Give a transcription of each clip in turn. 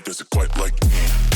does it quite like me.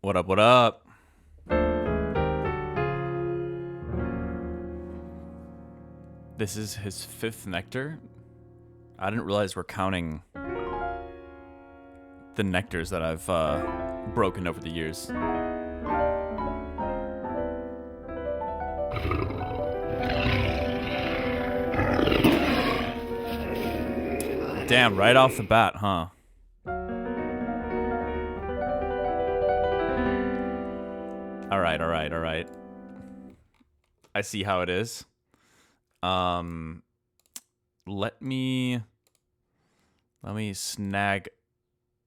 What up, what up? This is his fifth nectar. I didn't realize we're counting the nectars that I've broken over the years. Damn, right off the bat, huh? All right. I see how it is. Let me snag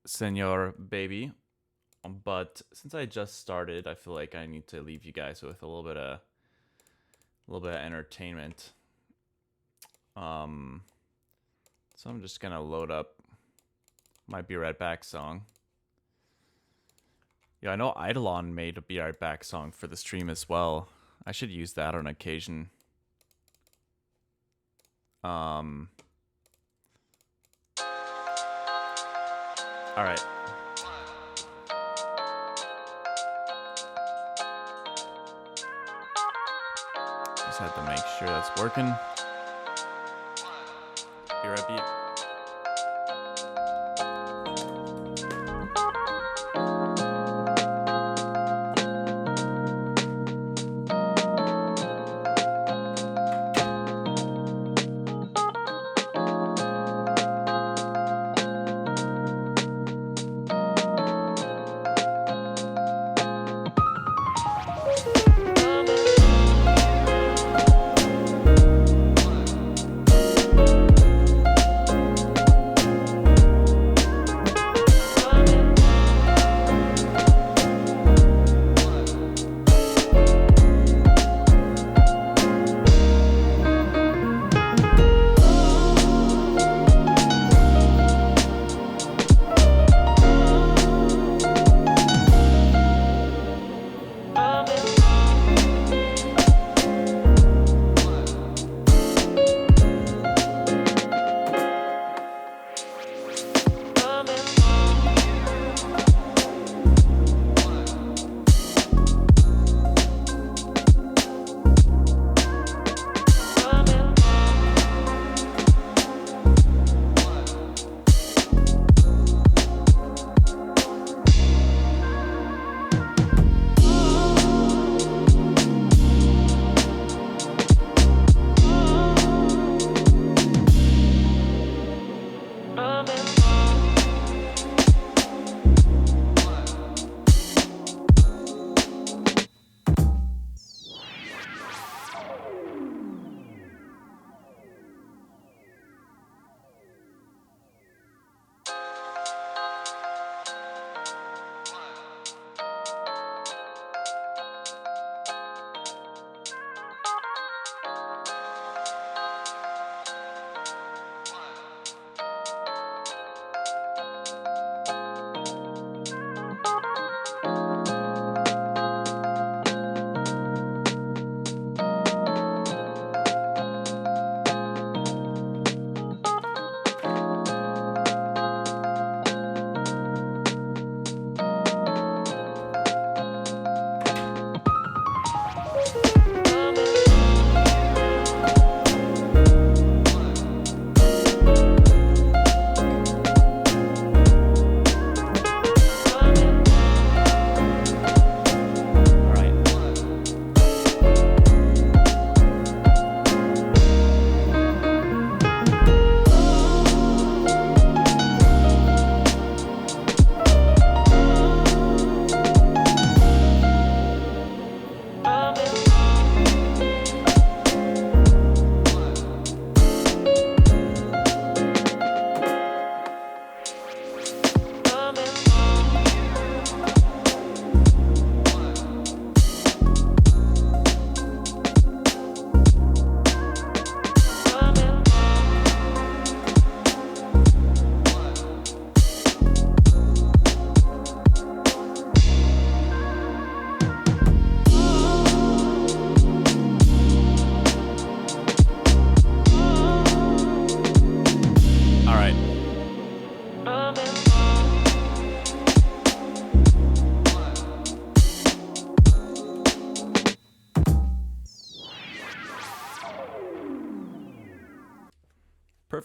Senor Baby. But since I just started, I feel like I need to leave you guys with a little bit of entertainment. So I'm just gonna load up my Be Right Back song. Yeah, I know Eidolon made a Be Right Back song for the stream as well. I should use that on occasion. All right. Just had to make sure that's working. Be right back.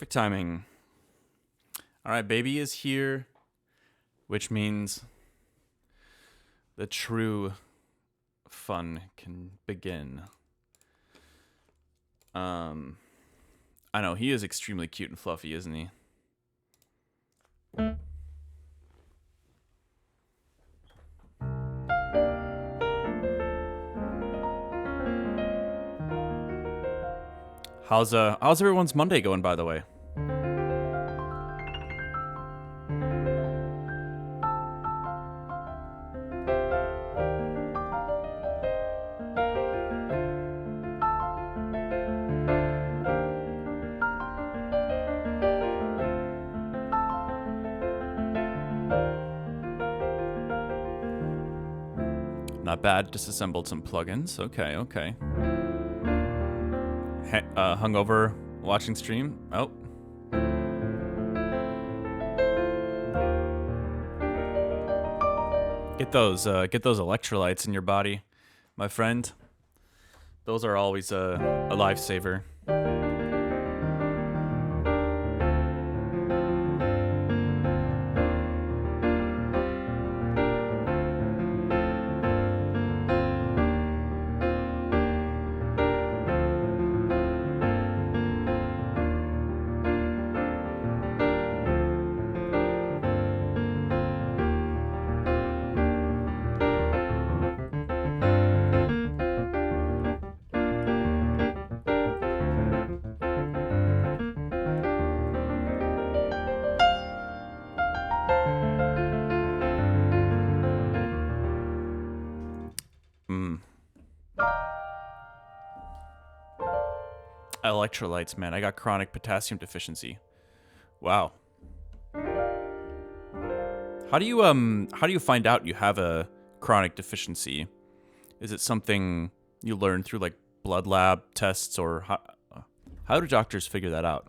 Perfect timing. All right, baby is here, which means the true fun can begin. I know, he is extremely cute and fluffy, isn't he? How's everyone's Monday going, by the way? Not bad. Disassembled some plugins. Okay. Hungover watching stream. Oh. Get those electrolytes in your body, my friend. Those are always a lifesaver. Electrolytes, man. I got chronic potassium deficiency. Wow. How do you find out you have a chronic deficiency? Is it something you learn through like blood lab tests, or how do doctors figure that out?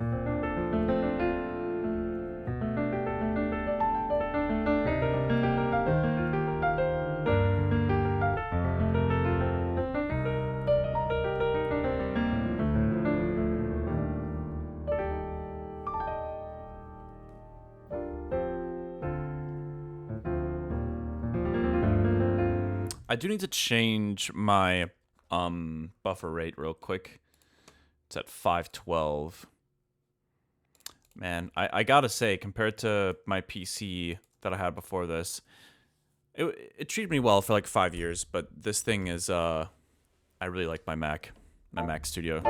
I do need to change my buffer rate real quick. It's at 512. Man, I gotta say, compared to my PC that I had before this, it treated me well for like 5 years, but this thing is I really like my Mac Studio.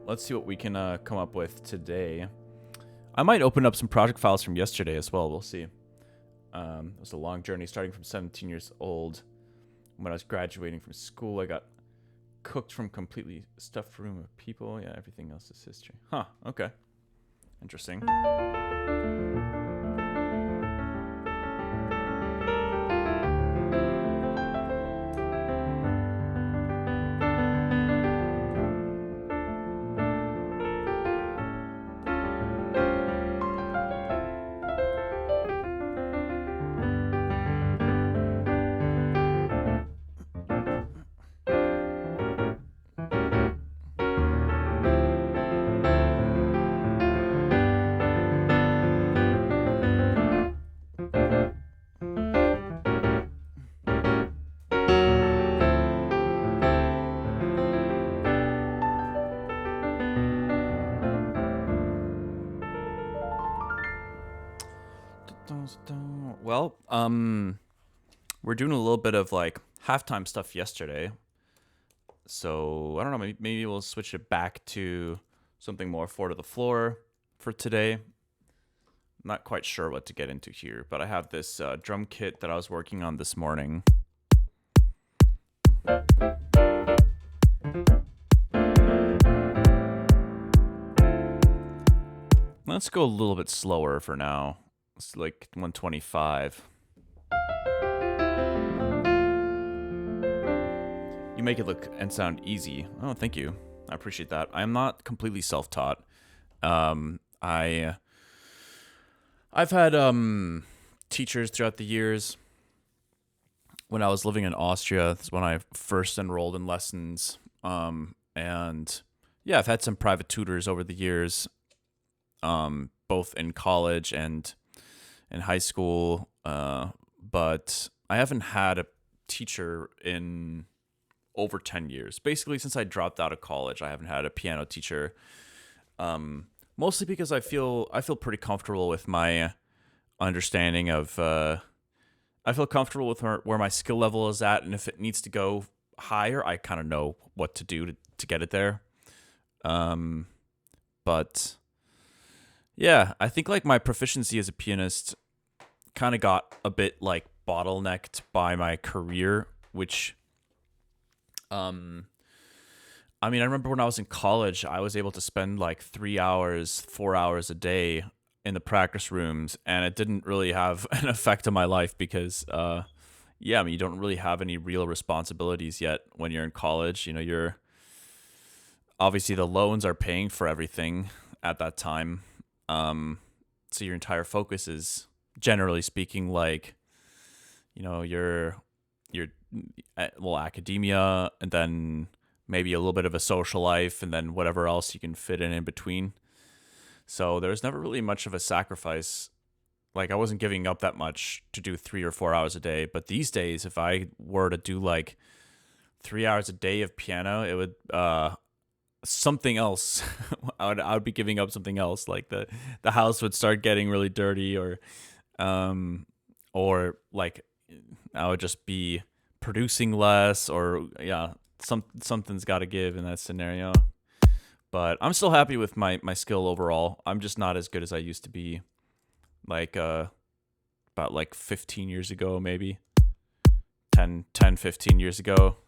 Let's see what we can come up with today. I might open up some project files from yesterday as well. We'll see. It was a long journey, starting from 17 years old. When I was graduating from school, I got cooked from completely stuffed room of people. Yeah, everything else is history. Huh, okay. Interesting. Well, we're doing a little bit of like halftime stuff yesterday, so I don't know. Maybe we'll switch it back to something more 4 to the floor for today. I'm not quite sure what to get into here, but I have this drum kit that I was working on this morning. Let's go a little bit slower for now. It's like 125. You make it look and sound easy. Oh, thank you. I appreciate that. I'm not completely self-taught. I've had teachers throughout the years. When I was living in Austria, that's when I first enrolled in lessons. And yeah, I've had some private tutors over the years, both in college and in high school. But I haven't had a teacher in over 10 years. Basically, since I dropped out of college, I haven't had a piano teacher. Mostly because I feel pretty comfortable with my understanding of. I feel comfortable with where my skill level is at, and if it needs to go higher, I kind of know what to do to get it there. But yeah, I think like my proficiency as a pianist kind of got a bit like bottlenecked by my career, which I remember when I was in college, I was able to spend like 3 hours, 4 hours a day in the practice rooms, and it didn't really have an effect on my life because, you don't really have any real responsibilities yet when you're in college. You know, you're obviously the loans are paying for everything at that time. So your entire focus is, generally speaking, like, you know, your academia, and then maybe a little bit of a social life, and then whatever else you can fit in between. So there was never really much of a sacrifice. Like, I wasn't giving up that much to do 3 or 4 hours a day. But these days, if I were to do like 3 hours a day of piano, it would something else. I would be giving up something else. Like the house would start getting really dirty, or like I would just be producing less, or something's got to give in that scenario. But I'm still happy with my skill overall. I'm just not as good as I used to be, like about like 15 years ago, maybe 15 years ago.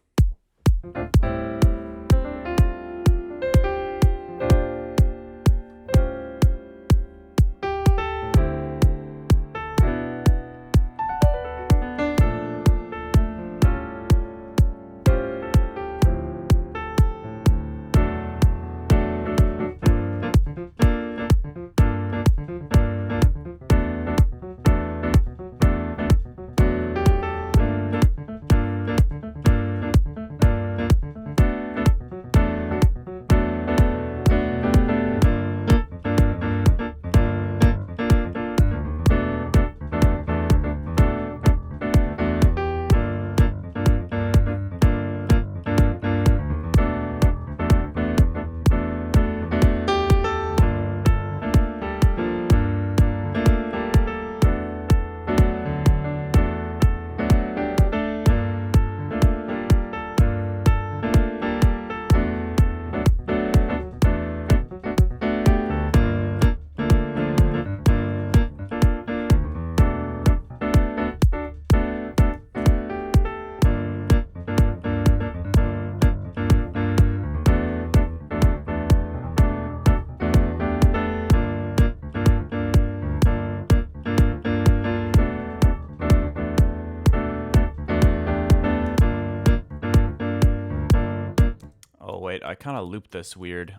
I kind of looped this weird.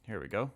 Here we go.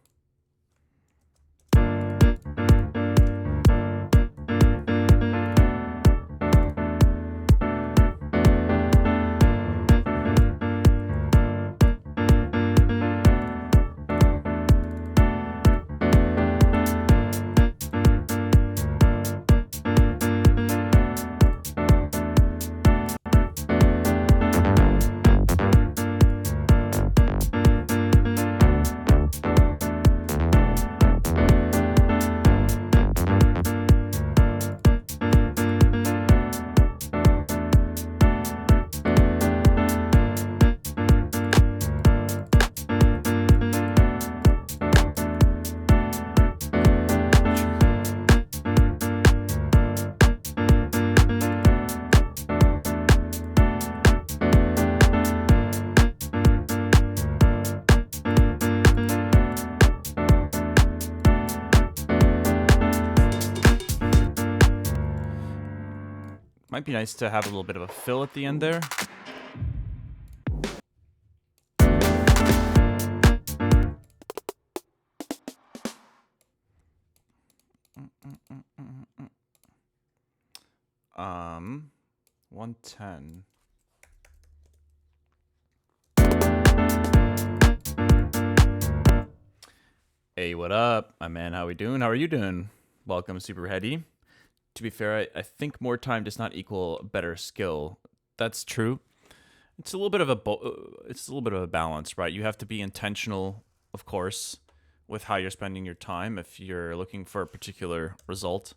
Might be nice to have a little bit of a fill at the end there. Um, 110. Hey, what up, my man? How we doing? How are you doing? Welcome, Super Heady. To be fair, I think more time does not equal better skill. That's true. It's a little bit of a balance, right? You have to be intentional, of course, with how you're spending your time if you're looking for a particular result.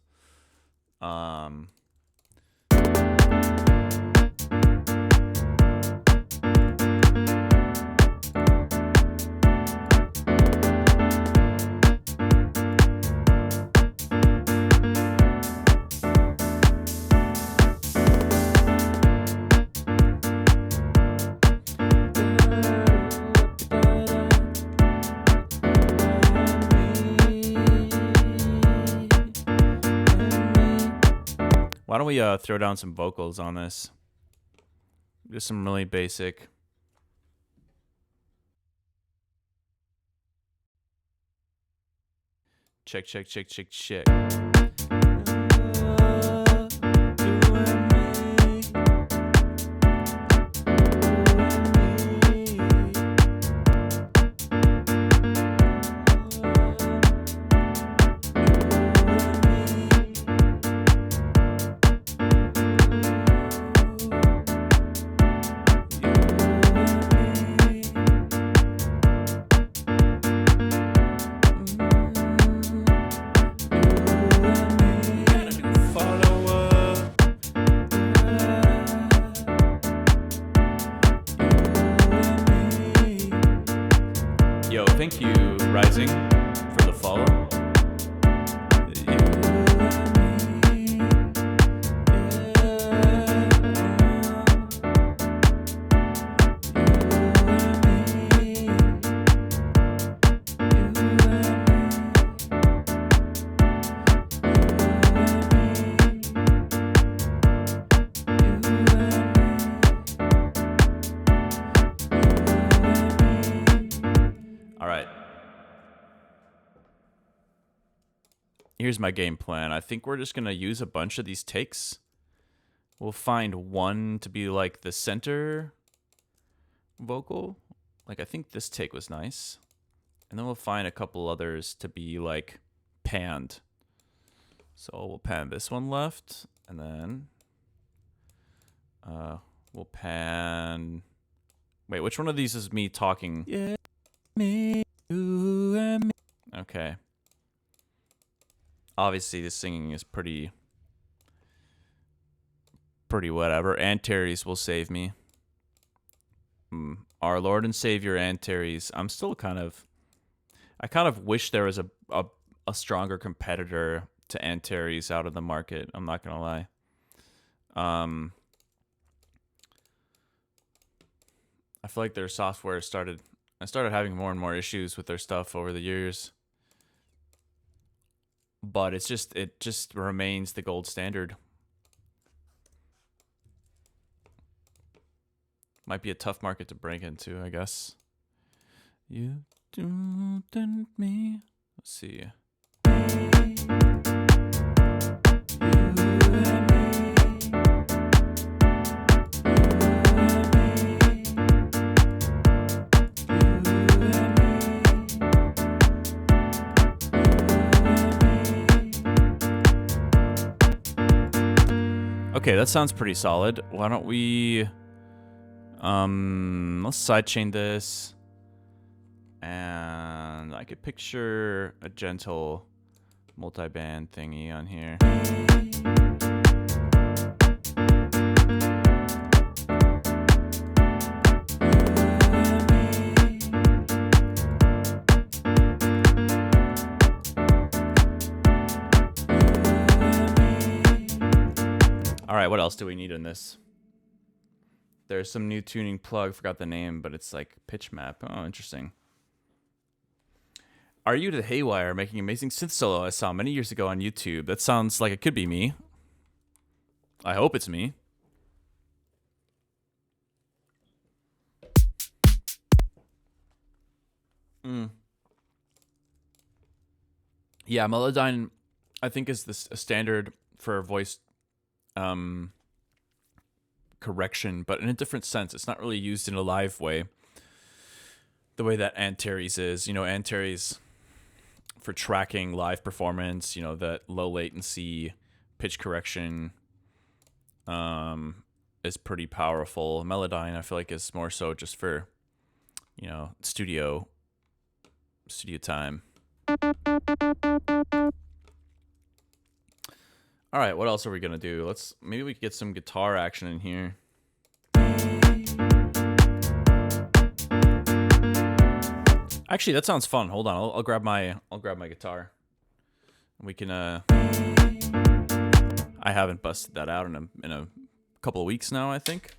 Why don't we throw down some vocals on this? Just some really basic. Check, check, check, check, check. Yo, thank you, Rising, for the follow. Here's my game plan. I think we're just going to use a bunch of these takes. We'll find one to be like the center vocal. Like, I think this take was nice. And then we'll find a couple others to be like panned. So we'll pan this one left. And then we'll pan... Wait, which one of these is me talking? Yeah, me, you and me. Okay. Obviously, the singing is pretty whatever. Antares will save me. Our Lord and Savior Antares. I'm still I kind of wish there was a stronger competitor to Antares out of the market. I'm not gonna lie. I feel like their software I started having more and more issues with their stuff over the years. But it just remains the gold standard. Might be a tough market to break into, I guess. You don't tempt me. Let's see. Okay, that sounds pretty solid. Why don't we let's sidechain this. And I could picture a gentle multi-band thingy on here. All right, what else do we need in this? There's some new tuning plug, forgot the name, but it's like pitch map. Oh, interesting. Are you the Haywyre making amazing synth solo I saw many years ago on YouTube? That sounds like it could be me. I hope it's me. Yeah, Melodyne, I think, is this a standard for voice correction, but in a different sense. It's not really used in a live way, the way that Antares is. You know, Antares for tracking live performance. You know, that low latency pitch correction is pretty powerful. Melodyne, I feel like, is more so just for, you know, studio time. All right, what else are we gonna do? Maybe we could get some guitar action in here. Actually, that sounds fun. Hold on, I'll grab my guitar. We can I haven't busted that out in a couple of weeks now, I think.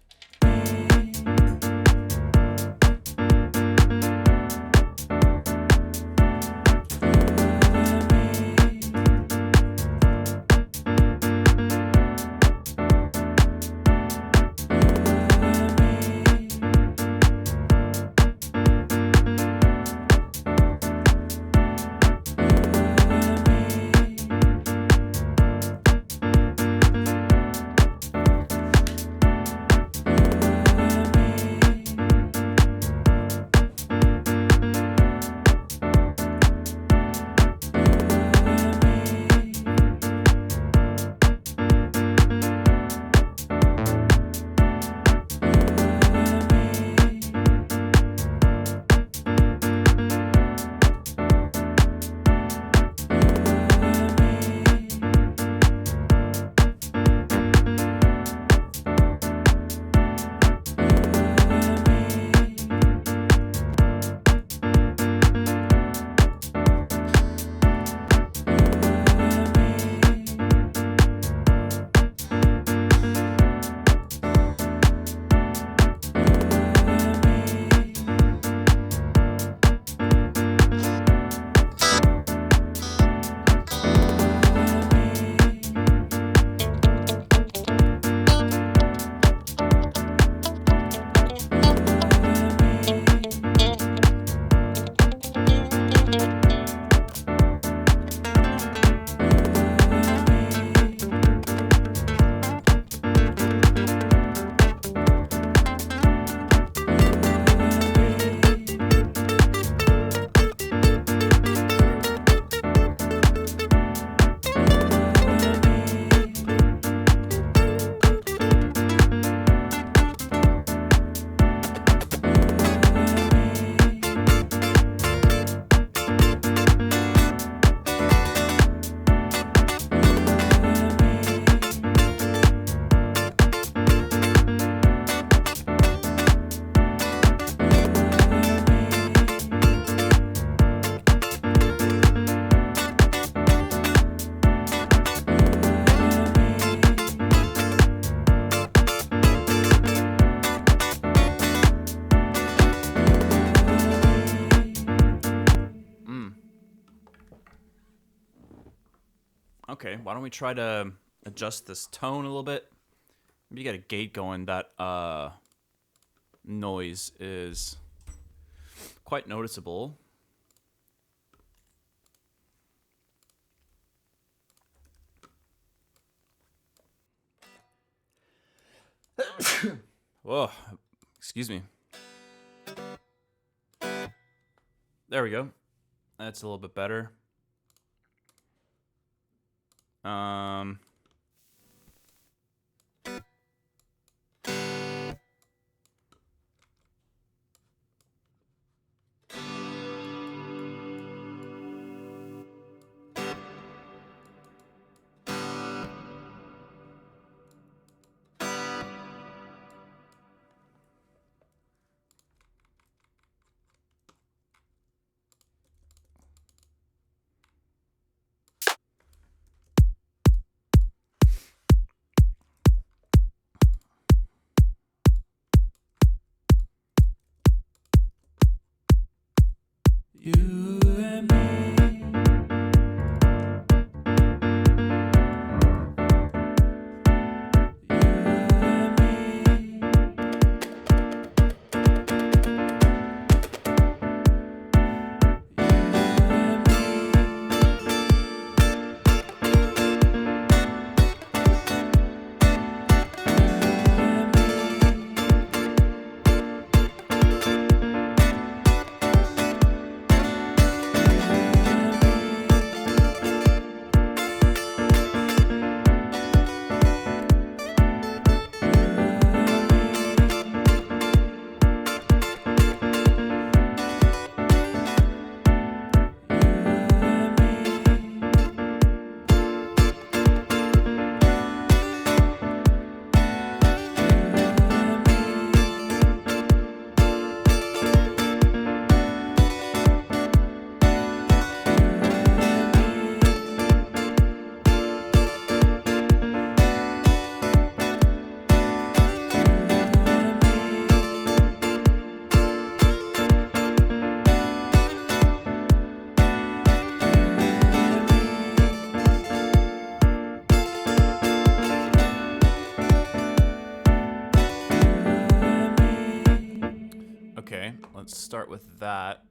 Okay, why don't we try to adjust this tone a little bit? Maybe get a gate going. That noise is quite noticeable. Whoa, excuse me. There we go. That's a little bit better. You and me. let's start with that.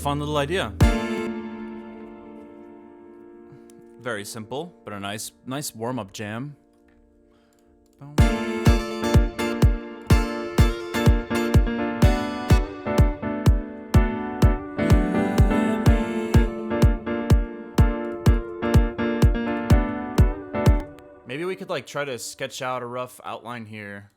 fun little idea. Very simple, but a nice warm-up jam. Maybe we could like try to sketch out a rough outline here.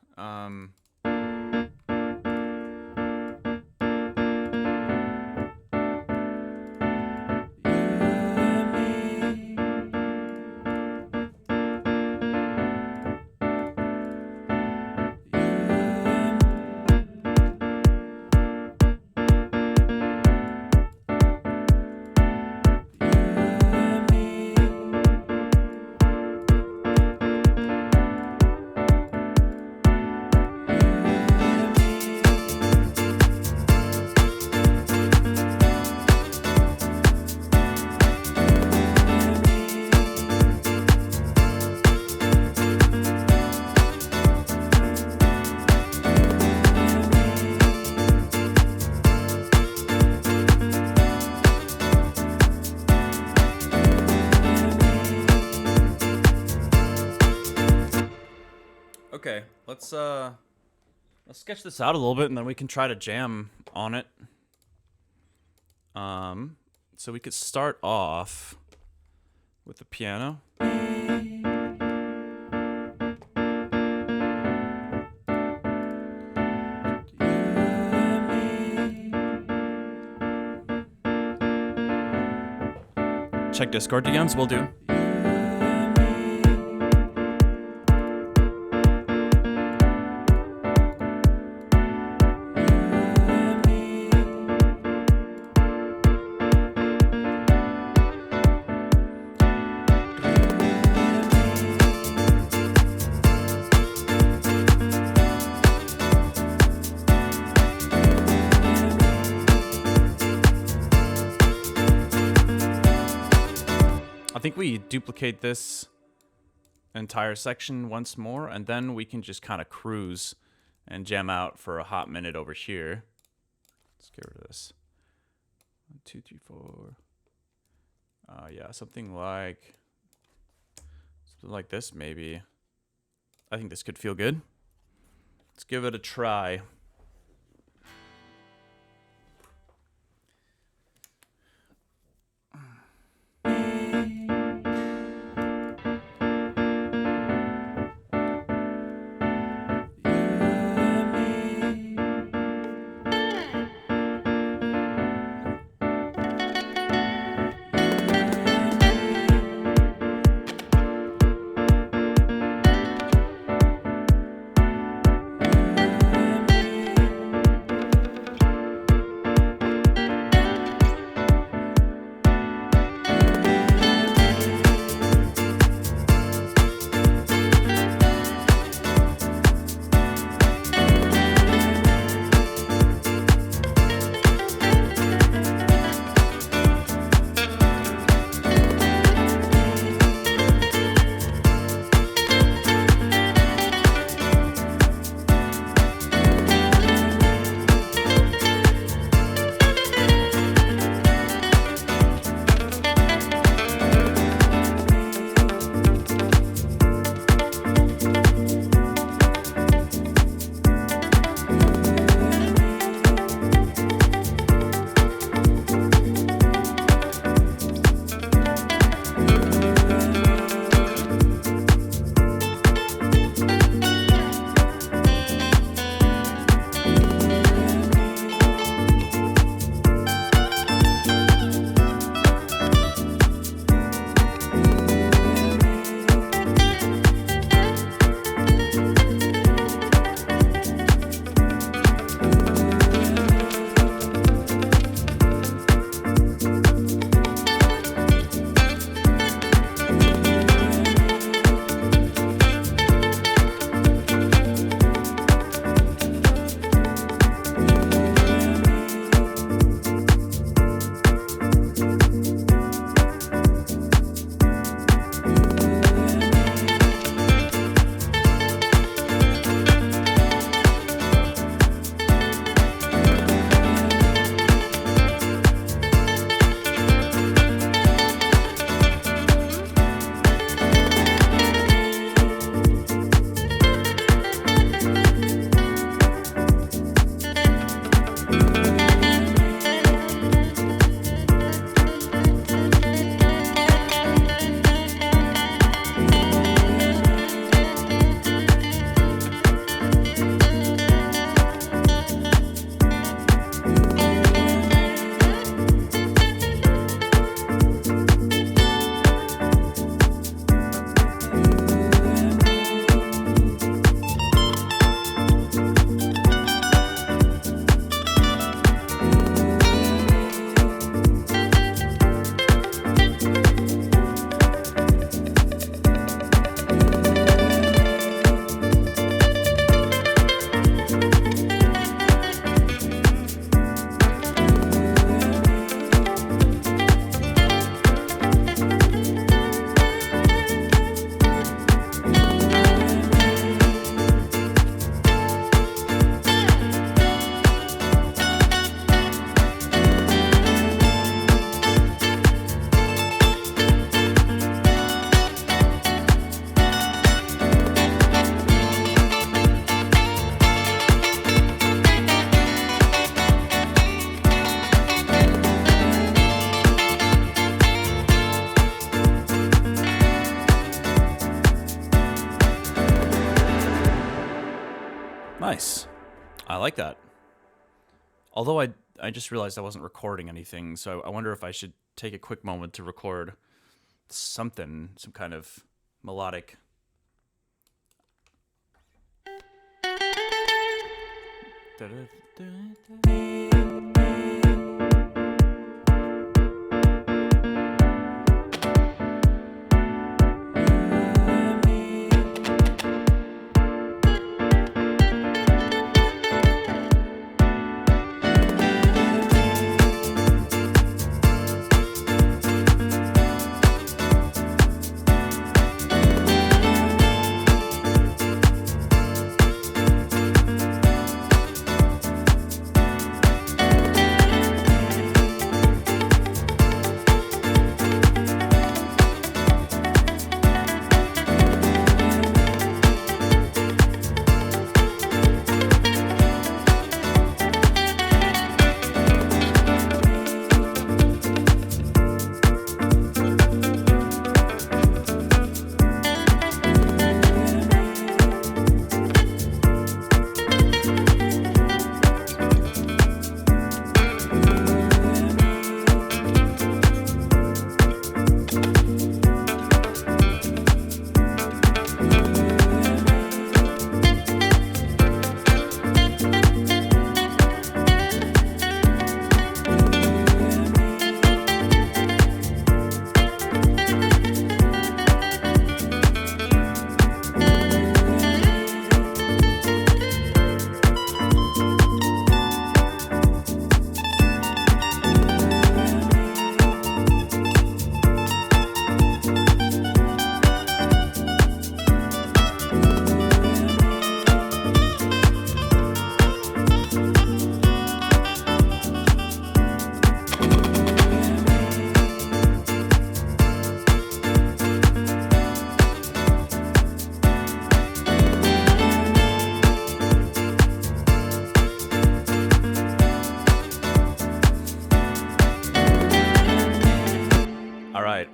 Okay, let's sketch this out a little bit, and then we can try to jam on it. So we could start off with the piano. Check Discord DMs, will do. I think we duplicate this entire section once more, and then we can just kind of cruise and jam out for a hot minute over here. Let's get rid of this. 1, 2, 3, 4. Yeah, something like this maybe. I think this could feel good. Let's give it a try. Nice. I like that. Although I just realized I wasn't recording anything, so I wonder if I should take a quick moment to record something, some kind of melodic.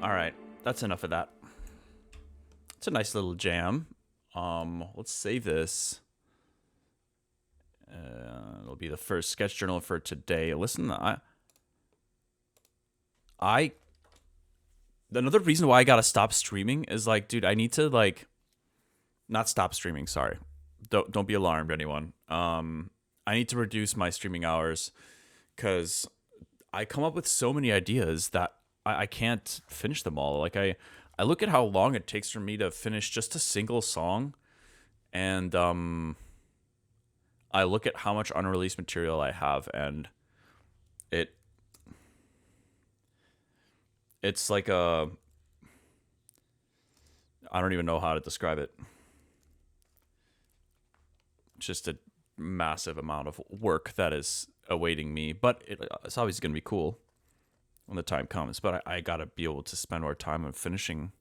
All right. That's enough of that. It's a nice little jam. Let's save this. It'll be the first sketch journal for today. Listen, another reason why I gotta stop streaming is like, dude, I need to like, not stop streaming. Sorry, don't be alarmed, anyone. I need to reduce my streaming hours because I come up with so many ideas that I can't finish them all. Like I look at how long it takes for me to finish just a single song, and I look at how much unreleased material I have, and it's like I don't even know how to describe it. Just a massive amount of work that is awaiting me, but it's always going to be cool when the time comes. But I gotta be able to spend more time on finishing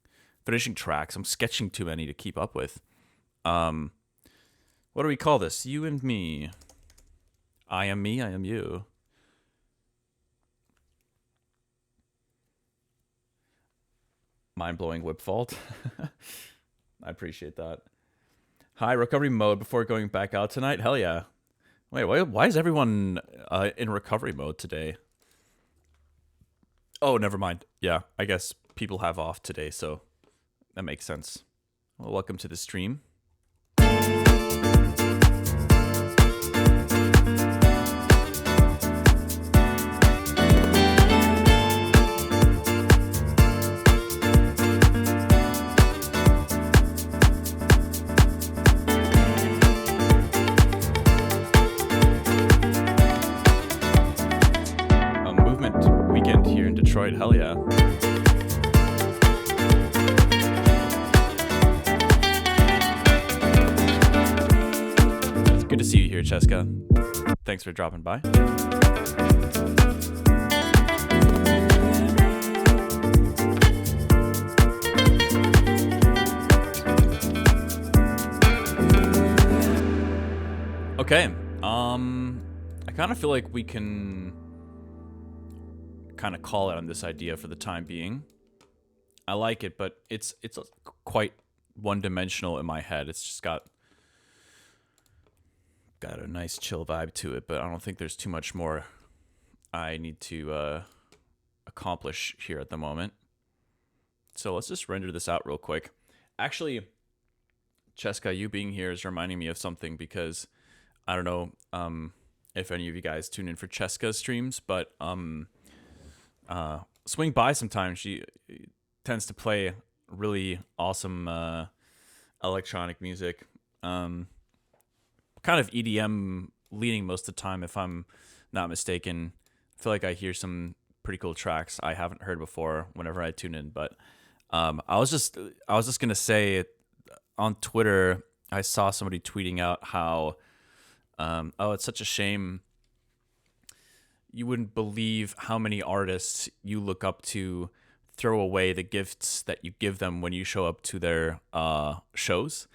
tracks. I'm sketching too many to keep up with. What do we call this? You and me. I am me, I am you. Mind-blowing whip fault. I appreciate that. Hi, recovery mode before going back out tonight? Hell yeah. Wait, why is everyone in recovery mode today? Oh, never mind. Yeah, I guess people have off today, so that makes sense. Well, welcome to the stream. Detroit, hell yeah. It's good to see you here, Cheska. Thanks for dropping by. Okay, I kind of feel like we can kind of call it on this idea for the time being. I like it, but it's quite one-dimensional in my head. It's just got got a nice chill vibe to it, but I don't think there's too much more I need to accomplish here at the moment. So let's just render this out real quick. Actually, Cheska, you being here is reminding me of something, because I don't know if any of you guys tune in for Cheska's streams, but swing by sometime. She tends to play really awesome electronic music, kind of EDM leaning most of the time, if I'm not mistaken. I feel like I hear some pretty cool tracks I haven't heard before whenever I tune in. But I was just gonna say, on Twitter I saw somebody tweeting out how oh, it's such a shame, you wouldn't believe how many artists you look up to throw away the gifts that you give them when you show up to their shows.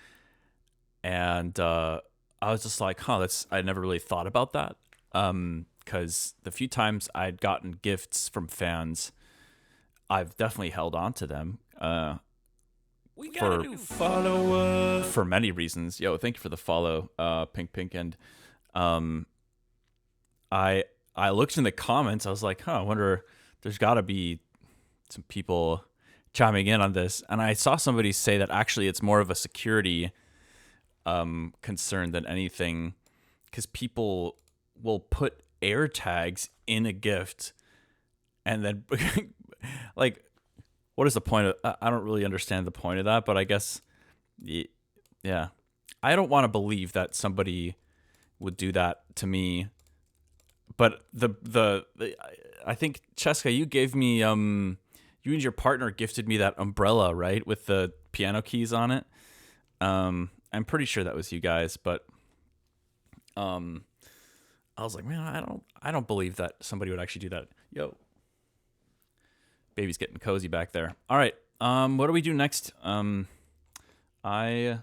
And I was just like, huh, I never really thought about that. Because the few times I'd gotten gifts from fans, I've definitely held on to them. We got a new follower. For many reasons. Yo, thank you for the follow, Pink. And I looked in the comments. I was like, huh, I wonder, there's got to be some people chiming in on this. And I saw somebody say that actually it's more of a security concern than anything, because people will put air tags in a gift and then like, what is the point of, I don't really understand the point of that, but I guess, yeah, I don't want to believe that somebody would do that to me. But the I think, Cheska, you gave me you and your partner gifted me that umbrella, right, with the piano keys on it. I'm pretty sure that was you guys, but I was like, man, I don't believe that somebody would actually do that. Yo, baby's getting cozy back there. All right, what do we do next? I'm not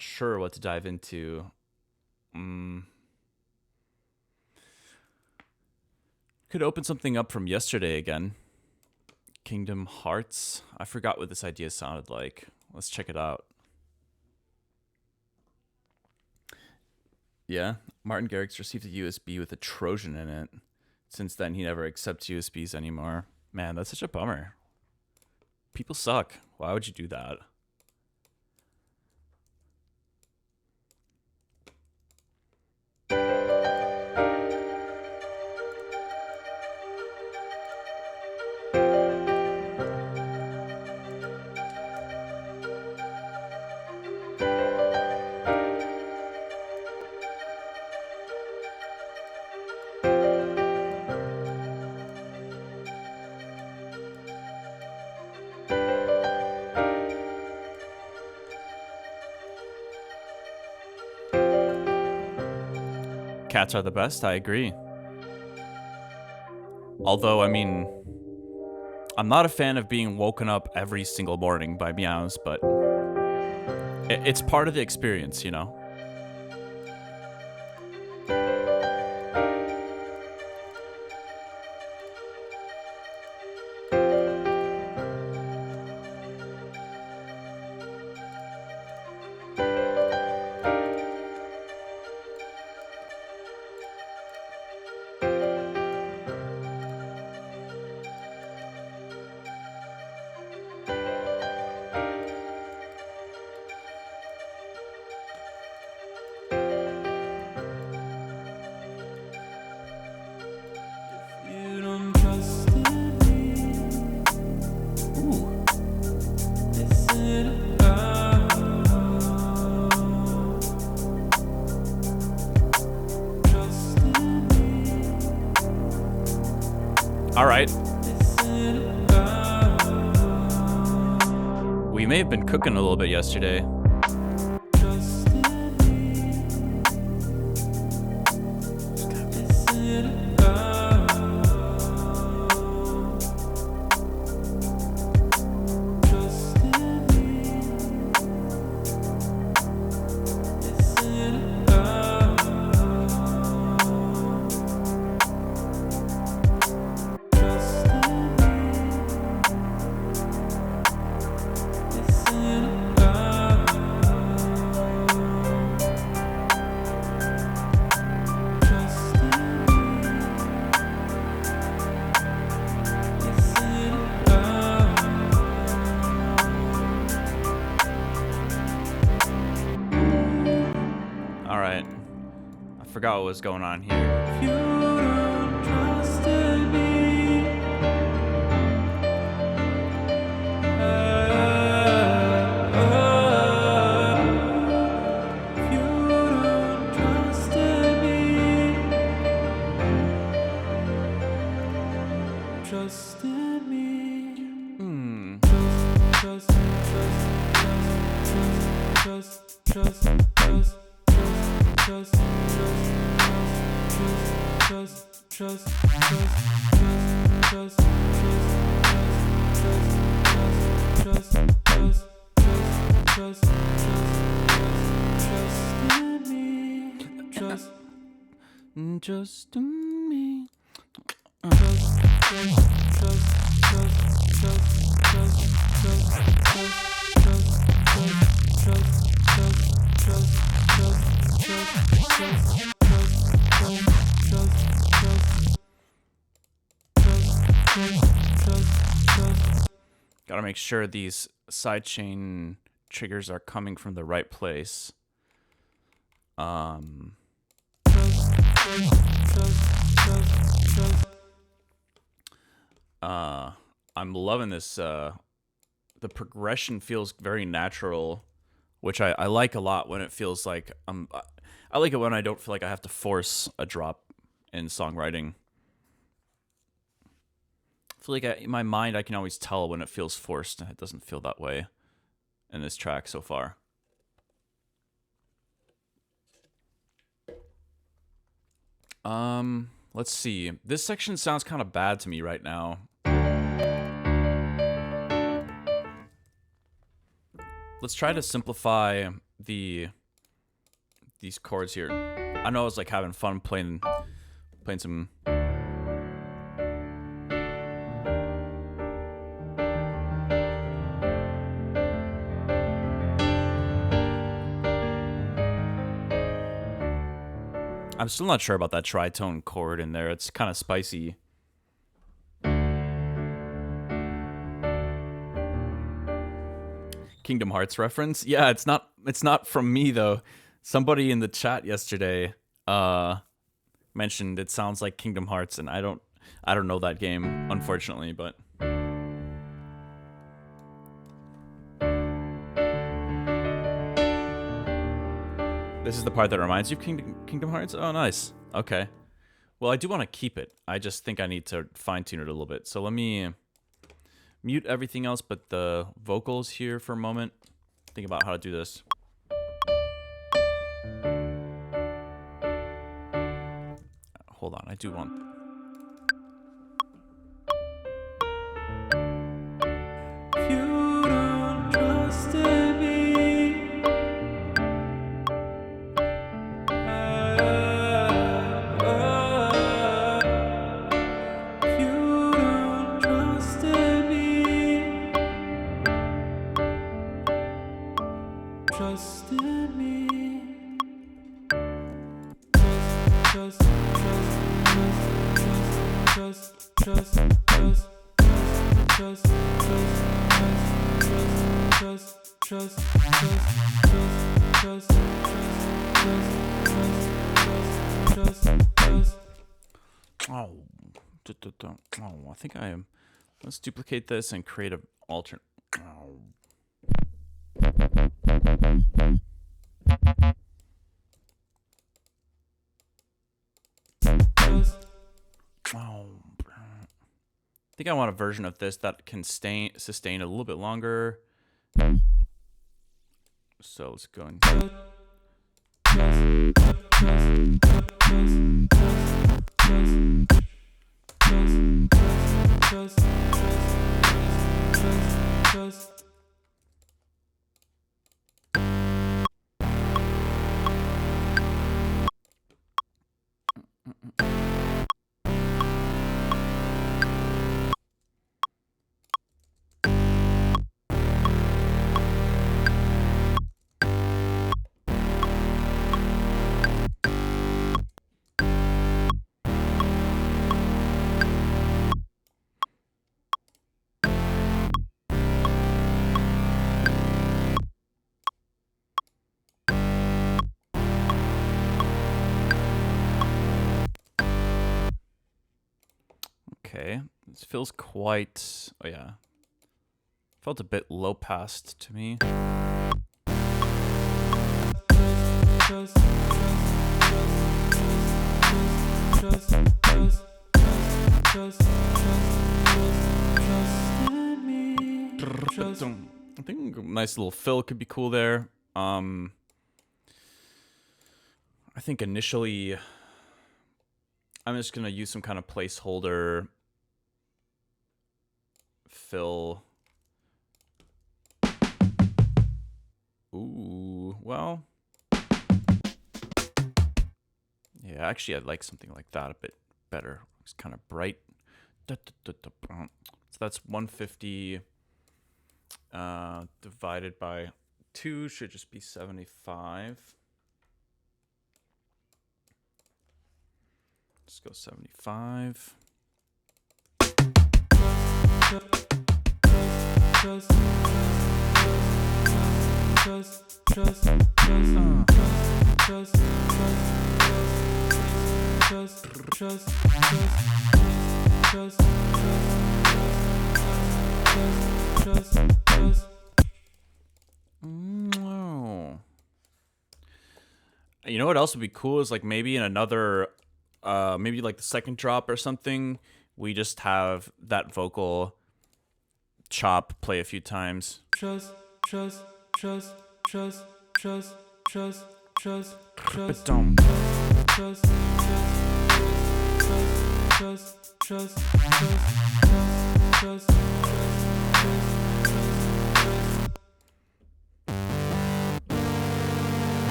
sure what to dive into. Could open something up from yesterday again. Kingdom Hearts. I forgot what this idea sounded like. Let's check it out. Yeah, Martin Garrix received a USB with a Trojan in it. Since then, he never accepts USBs anymore. Man, that's such a bummer. People suck. Why would you do that? Cats are the best, I agree. Although, I mean, I'm not a fan of being woken up every single morning by meows, but it's part of the experience, you know? All right. We may have been cooking a little bit yesterday. forgot what was going on here. You don't trust in me. You don't trust in me. Trust in me. Trust, trust, trust, trust, trust, trust, trust, trust, trust, trust, trust, trust, in me. Trust, Just me. trust, trust, trust, trust, trust, trust, trust, trust, trust, Gotta make sure these sidechain triggers are coming from the right place. I'm loving this. The progression feels very natural, which I like a lot when it feels like I like it when I don't feel like I have to force a drop in songwriting. I feel like in my mind I can always tell when it feels forced, and it doesn't feel that way in this track so far. Let's see. This section sounds kind of bad to me right now. Let's try to simplify these chords here. I know I was like having fun playing some. I'm still not sure about that tritone chord in there. It's kind of spicy. Kingdom Hearts reference? Yeah, it's not from me though. Somebody in the chat yesterday mentioned it sounds like Kingdom Hearts, and I don't know that game, unfortunately, but this is the part that reminds you of Kingdom Hearts? Oh, nice. Okay. Well, I do want to keep it. I just think I need to fine-tune it a little bit. So let me mute everything else but the vocals here for a moment. Think about how to do this. Hold on, I do want... You don't trust in me. You don't trust in me. Trust in me. Trust, trust, trust, trust, trust, trust, trust, trust, trust. Oh, I think I am. Let's duplicate this and create an alternate. Oh. I think I want a version of this that can sustain a little bit longer. So let's go and... Okay, this feels quite. Oh yeah, felt a bit low passed to me. I think a nice little fill could be cool there. I think initially I'm just gonna use some kind of placeholder fill. Ooh, well. Yeah, actually I'd like something like that a bit better. It's kind of bright. So that's 150 divided by 2 should just be 75. Let's go 75. You know what else would be cool is like maybe in another, maybe like the second drop or something, we just have that vocal chop play a few times.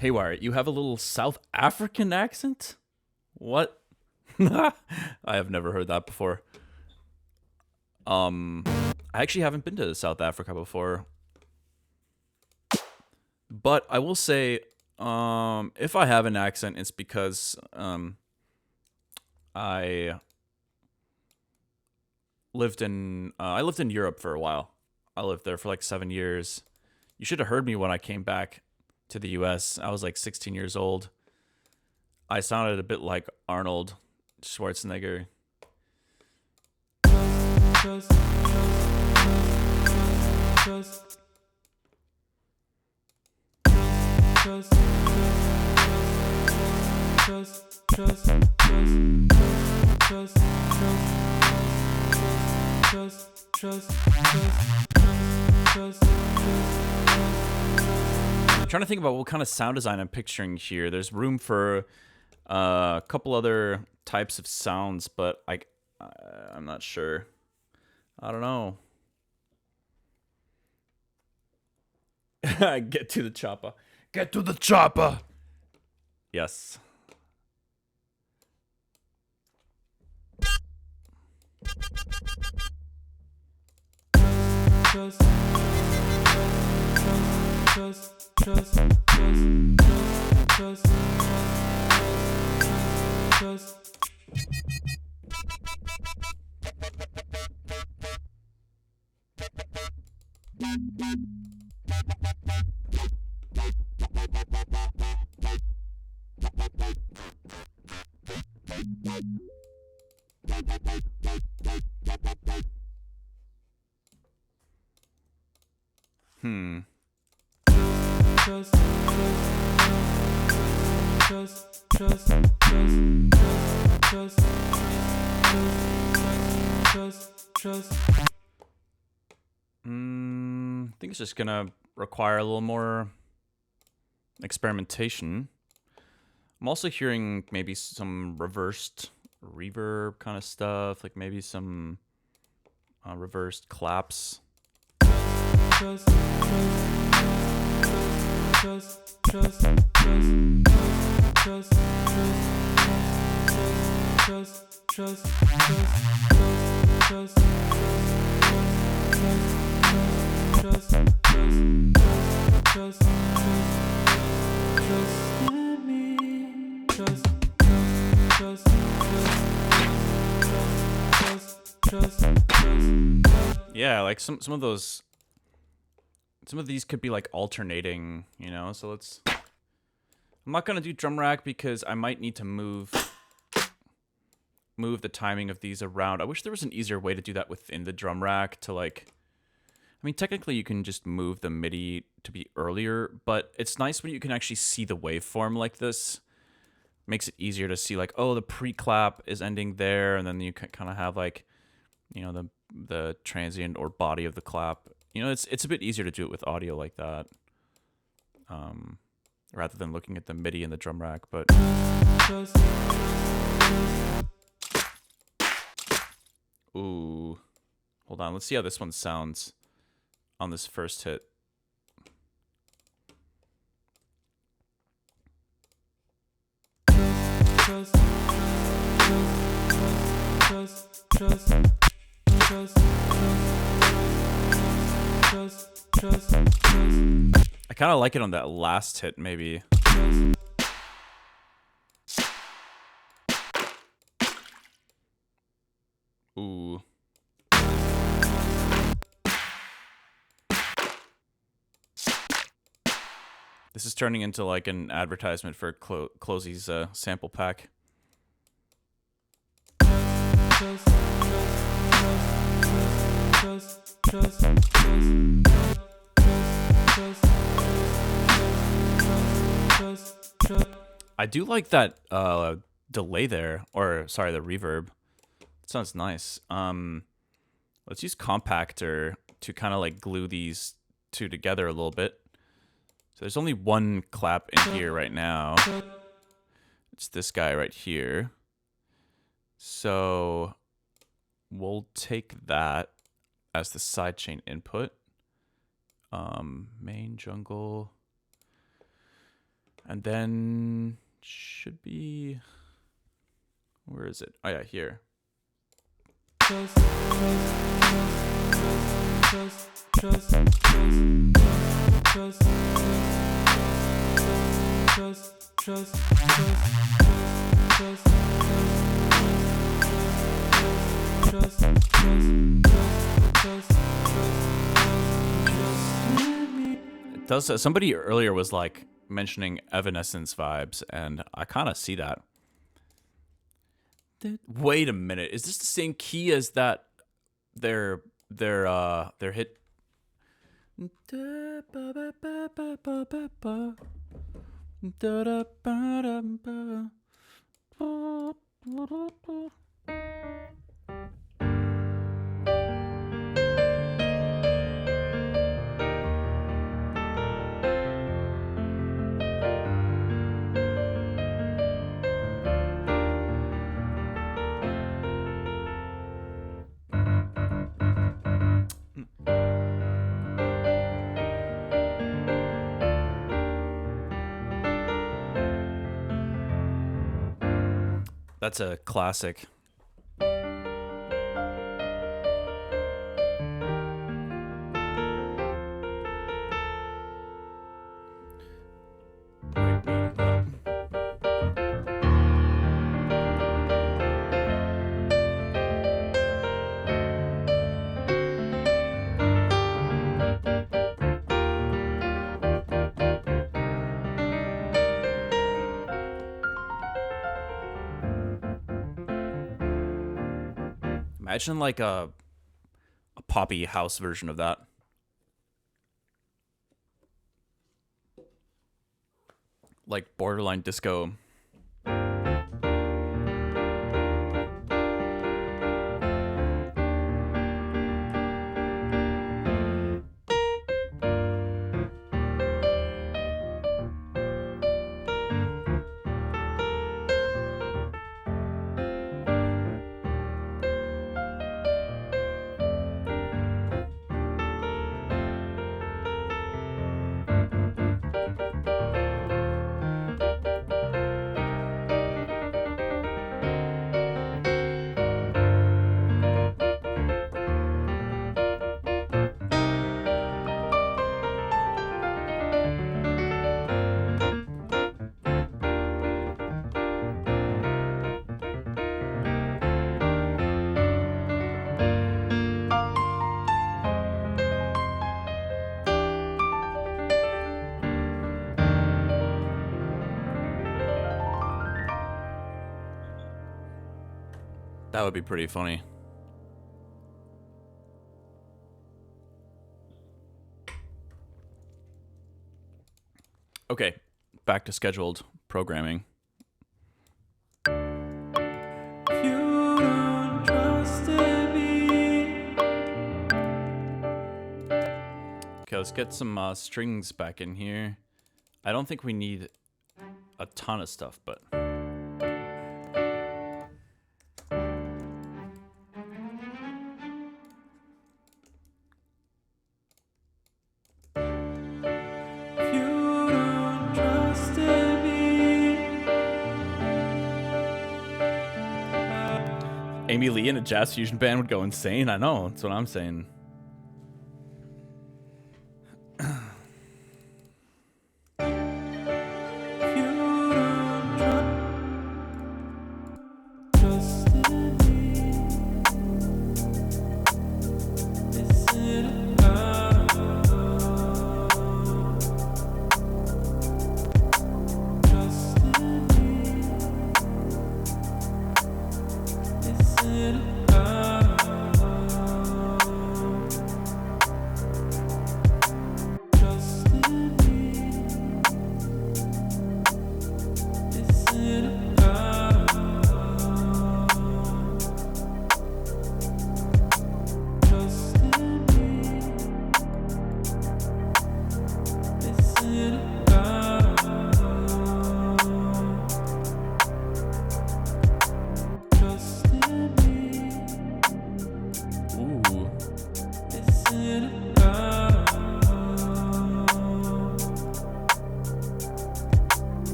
Haywyre, you have a little South African accent? What? I have never heard that before. I actually haven't been to South Africa before. But I will say, if I have an accent, it's because I lived in Europe for a while. I lived there for like 7 years. You should have heard me when I came back to the US. I was like 16 years old. I sounded a bit like Arnold Schwarzenegger. I'm trying to think about what kind of sound design I'm picturing here. There's room for a couple other types of sounds, but I'm not sure. I don't know. Get to the chopper. Get to the chopper. Yes. I think it's just gonna require a little more experimentation. I'm also hearing maybe some reversed reverb kind of stuff, like maybe some reversed claps. Yeah, like some of those, some of these could be like alternating, you know. So let's. I'm not gonna do drum rack because I might need to move move the timing of these around. I wish there was an easier way to do that within the drum rack to like, I mean, technically you can just move the MIDI to be earlier, but it's nice when you can actually see the waveform like this. Makes it easier to see like, oh, the pre-clap is ending there, and then you kind of have like, you know, the transient or body of the clap. You know, it's a bit easier to do it with audio like that, rather than looking at the MIDI in the drum rack. But ooh, hold on, let's see how this one sounds on this first hit. I kind of like it on that last hit, maybe. Ooh. This is turning into like an advertisement for Clozy's sample pack. I do like that delay there, or sorry, the reverb. It sounds nice. Let's use compactor to kind of like glue these two together a little bit. So there's only one clap in here right now. It's this guy right here. So we'll take that as the sidechain input. Main jungle. And then should be, where is it? Oh yeah, here. It does. Somebody earlier was like mentioning Evanescence vibes, and I kind of see that. Wait a minute, is this the same key as that their hit? That's a classic. Imagine like a poppy house version of that. Like borderline disco. That would be pretty funny. Okay, back to scheduled programming. You don't trust me. Okay, let's get some strings back in here. I don't think we need a ton of stuff, but... You don't trust me. Amy Lee in a jazz fusion band would go insane. I know, that's what I'm saying. You don't trust me. Is it about trust me? Is it about trust me? Is it about trust me? Is it about trust me? Ooh. Is it about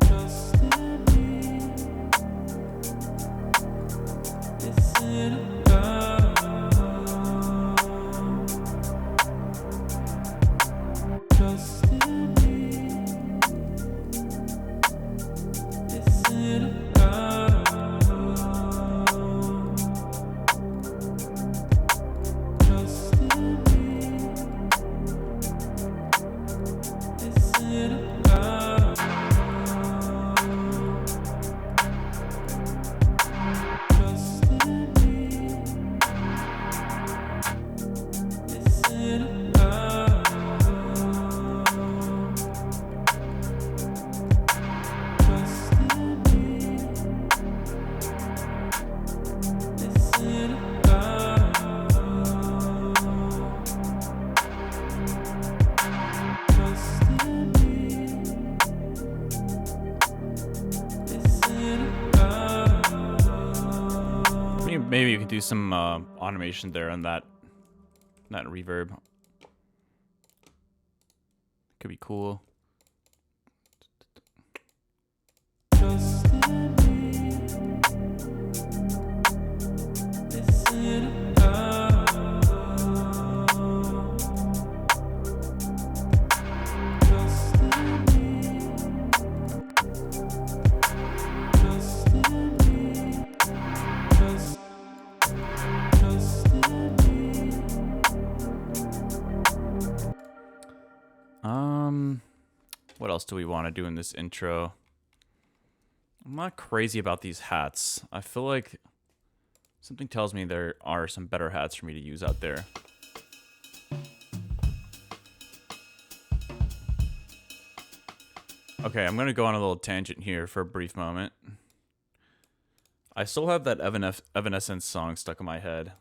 trust me? Is it about trust me? Is it about trust me? Is it about trust me? Is it about trust me? Is it about trust me? Is it about Maybe you could do some automation there on that reverb. Could be cool. trust me? Is it about trust me? Trust me? Trust me? What else do we want to do in this intro? I'm not crazy about these hats. I feel like something tells me there are some better hats for me to use out there. Okay, I'm going to go on a little tangent here for a brief moment. I still have that Evanescence song stuck in my head.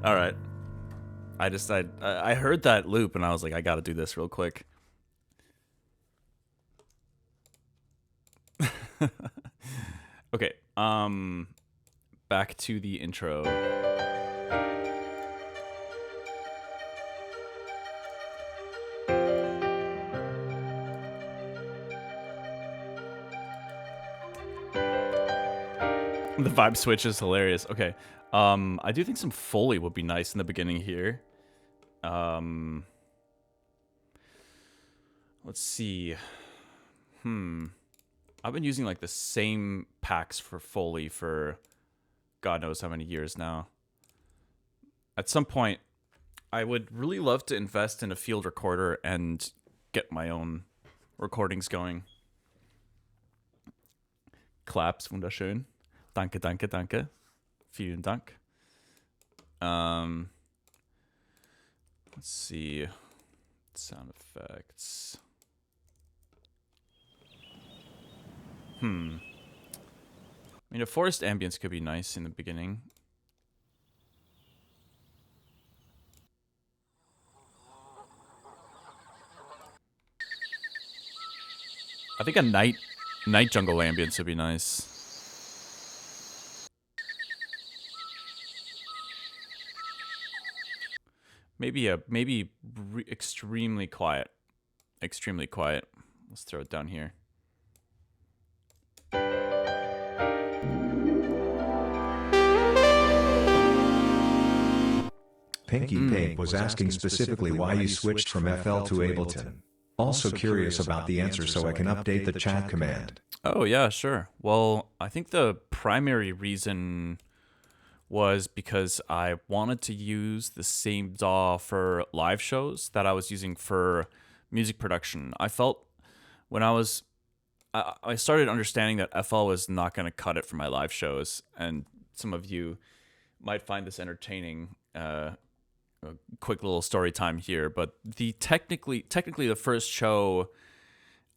All right. I heard that loop and I was like, I got to do this real quick. Okay. Back to the intro. The vibe switch is hilarious. Okay. I do think some Foley would be nice in the beginning here. Let's see. I've been using like the same packs for Foley for God knows how many years now. At some point, I would really love to invest in a field recorder and get my own recordings going. Claps, wunderschön. Danke, danke, danke. Vielen Dank. Let's see. Sound effects. I mean, a forest ambience could be nice in the beginning. I think a night jungle ambience would be nice. Maybe extremely quiet. Extremely quiet. Let's throw it down here. Pinky Pink was asking specifically why you switched from FL to Ableton. Also curious about the answer so I can update the chat command. Oh, yeah, sure. Well, I think the primary reason was because I wanted to use the same DAW for live shows that I was using for music production. I felt when I started understanding that FL was not going to cut it for my live shows, and some of you might find this entertaining. A quick little story time here, but technically the first show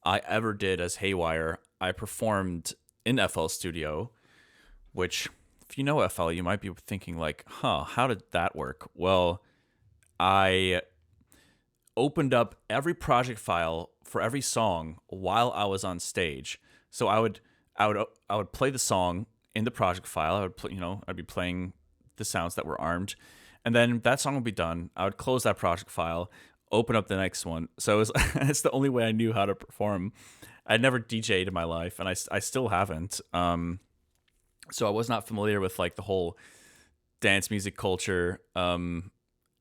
I ever did as Haywyre, I performed in FL Studio, which, if you know FL, you might be thinking like, how did that work? Well, I opened up every project file for every song while I was on stage. So I would play the song in the project file. I'd be playing the sounds that were armed, and then that song would be done. I would close that project file, open up the next one. So it's the only way I knew how to perform. I'd never DJ'd in my life, and I still haven't. So I was not familiar with like the whole dance music culture, and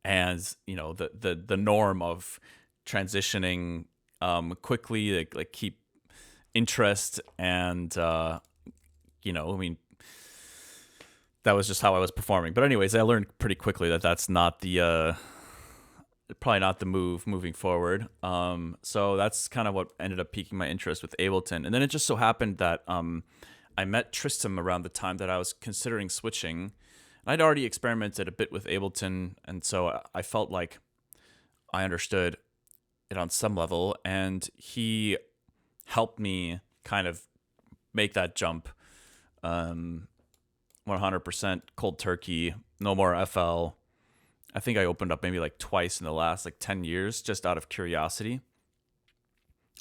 the norm of transitioning quickly, like keep interest, and I mean, that was just how I was performing. But anyways, I learned pretty quickly that that's not the probably not the move moving forward. So that's kind of what ended up piquing my interest with Ableton. And then it just so happened that I met Tristan around the time that I was considering switching. And I'd already experimented a bit with Ableton, and so I felt like I understood it on some level, and he helped me kind of make that jump. 100% cold turkey, no more FL. I think I opened up maybe like twice in the last like 10 years just out of curiosity.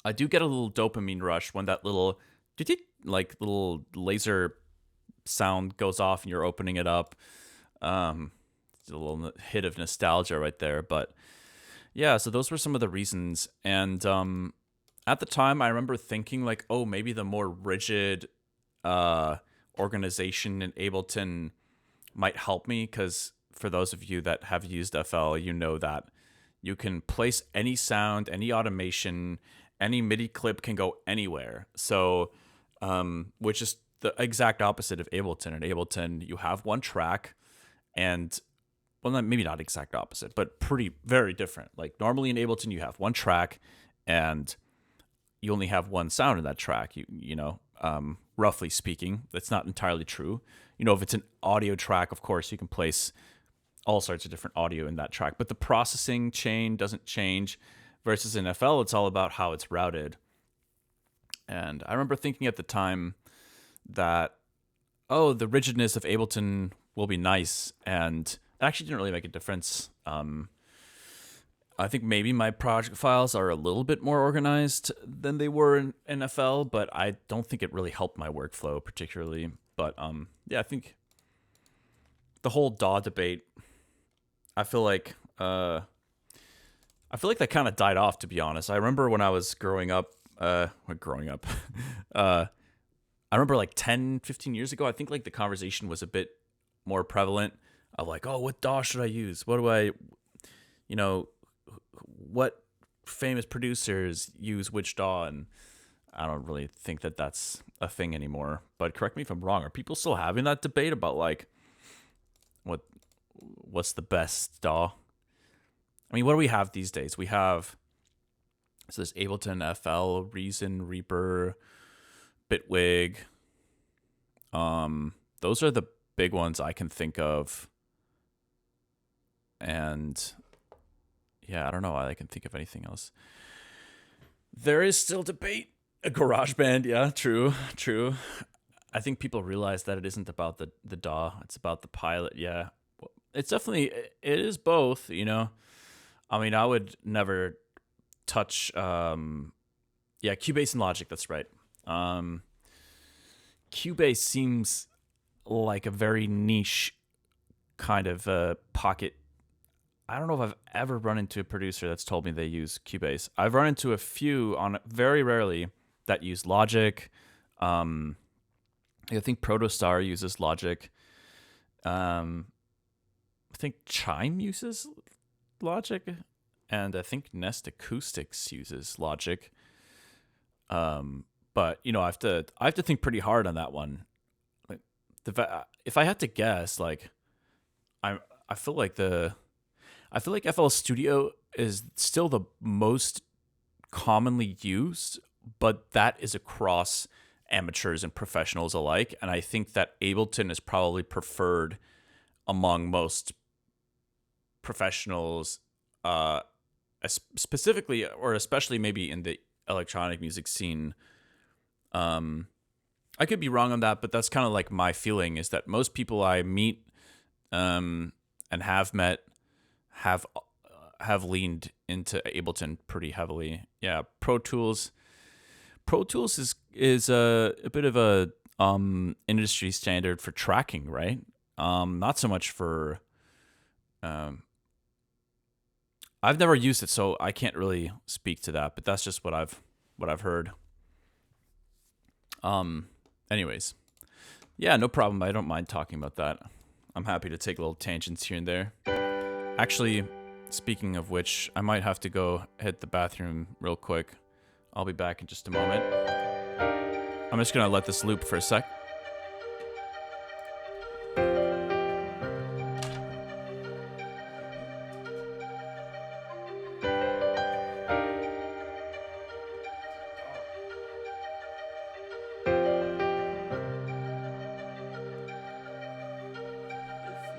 I do get a little dopamine rush when that little little laser sound goes off and you're opening it up. It's a little hit of nostalgia right there. But yeah, so those were some of the reasons. And at the time, I remember thinking like, oh, maybe the more rigid organization in Ableton might help me, because for those of you that have used FL, you know that you can place any sound, any automation, any MIDI clip can go anywhere. So, which is the exact opposite of Ableton. In Ableton, you have one track, and well, maybe not exact opposite, but very different. Like normally in Ableton, you have one track, and you only have one sound in that track. Roughly speaking, that's not entirely true. If it's an audio track, of course, you can place all sorts of different audio in that track, but the processing chain doesn't change. Versus in FL, it's all about how it's routed. And I remember thinking at the time that oh, the rigidness of Ableton will be nice, and it actually didn't really make a difference. I think maybe my project files are a little bit more organized than they were in NFL, but I don't think it really helped my workflow particularly. But yeah, I think the whole DAW debate, I feel like that kind of died off, to be honest. I remember when I was growing up, I remember like 10, 15 years ago, I think like the conversation was a bit more prevalent of like, oh, what DAW should I use? What do I, you know, what famous producers use which DAW? And I don't really think that that's a thing anymore. But correct me if I'm wrong. Are people still having that debate about like what's the best DAW? I mean, what do we have these days? We have there's Ableton FL, Reason, Reaper, Bitwig. Those are the big ones I can think of. And yeah, I don't know. I can think of anything else. There is still debate. A GarageBand, yeah, true. I think people realize that it isn't about the DAW. It's about the pilot. Yeah, it's definitely it is both. You know, I mean, I would never touch. Yeah, Cubase and Logic. That's right. Cubase seems like a very niche kind of pocket. I don't know if I've ever run into a producer that's told me they use Cubase. I've run into a few on very rarely that use Logic. I think Protostar uses Logic. I think Chime uses Logic, and I think Nest Acoustics uses Logic. But you know, I have to think pretty hard on that one. Like, if I had to guess, like, I feel like FL Studio is still the most commonly used, but that is across amateurs and professionals alike. And I think that Ableton is probably preferred among most professionals, specifically or especially maybe in the electronic music scene. I could be wrong on that, but that's kind of like my feeling is that most people I meet and have met have leaned into Ableton pretty heavily. Yeah, Pro Tools is a bit of a industry standard for tracking, right? Not so much for I've never used it, so I can't really speak to that, but that's just what I've heard. Anyways. Yeah, no problem. I don't mind talking about that. I'm happy to take little tangents here and there. Actually, speaking of which, I might have to go hit the bathroom real quick. I'll be back in just a moment. I'm just gonna let this loop for a sec.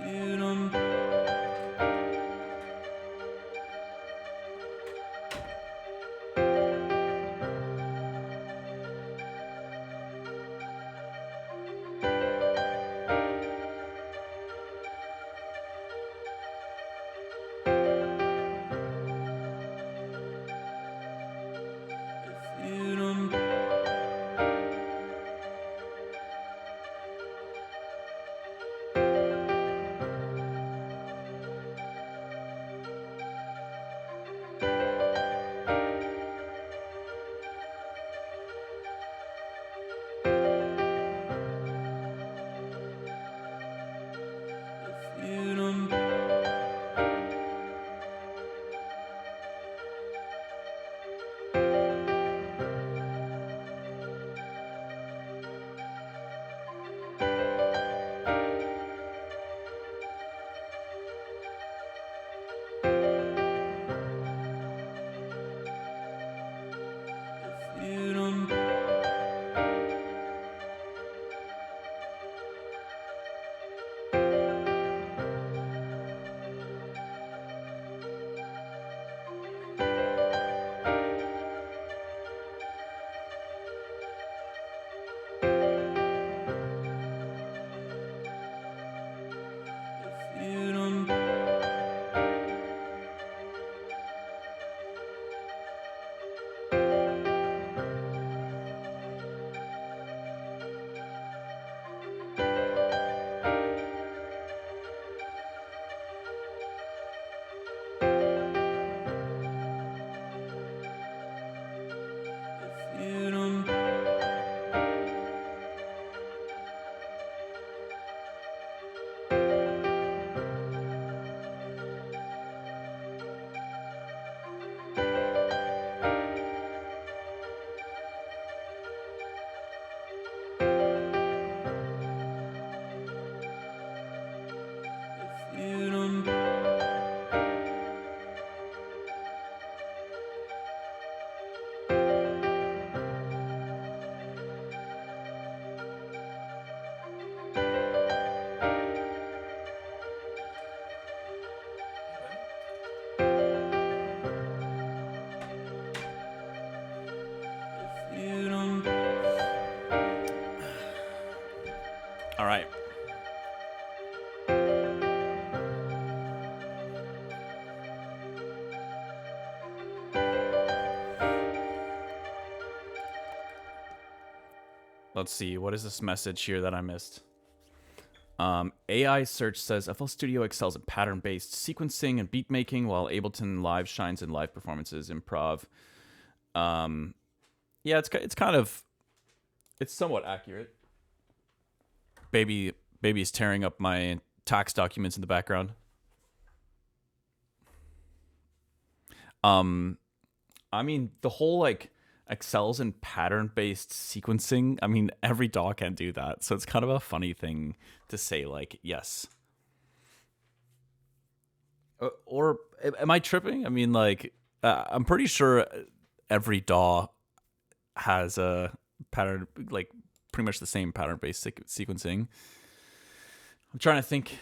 You don't you don't Let's see. What is this message here that I missed? AI search says FL Studio excels in pattern-based sequencing and beat making, while Ableton Live shines in live performances, improv. Yeah, it's kind of, it's somewhat accurate. Baby's tearing up my tax documents in the background. I mean, the whole like excels in pattern-based sequencing. I mean, every DAW can do that, so it's kind of a funny thing to say. Like, yes. Or am I tripping? I mean, like, I'm pretty sure every DAW has a pattern, like pretty much the same pattern-based sequencing. I'm trying to think.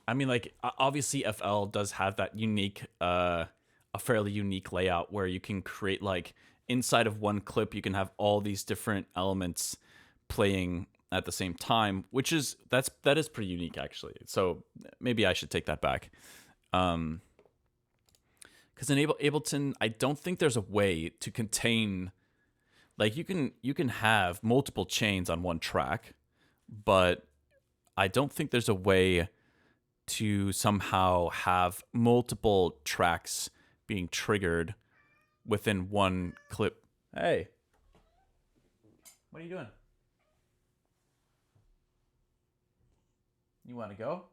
I mean, like, obviously FL does have that unique, a fairly unique layout where you can create, like, inside of one clip, you can have all these different elements playing at the same time, which is, that is pretty unique, actually. So maybe I should take that back. Because in Ableton, I don't think there's a way to contain, like, you can have multiple chains on one track, but I don't think there's a way to somehow have multiple tracks being triggered within one clip. Hey, what are you doing? You want to go?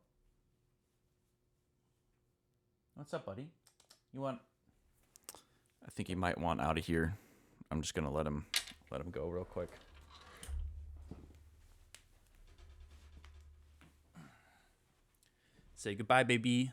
What's up, buddy? You want? I think he might want out of here. I'm just gonna let him go real quick. Say goodbye, baby.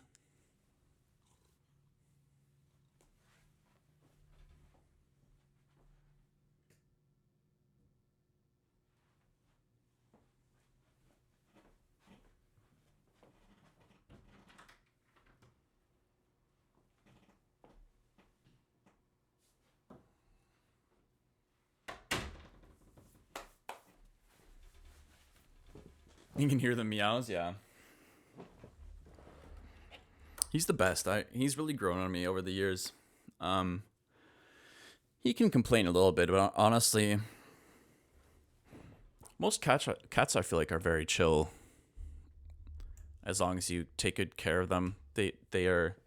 You can hear the meows, yeah. He's the best. He's really grown on me over the years. He can complain a little bit, but honestly, most cats I feel like are very chill. As long as you take good care of them, they are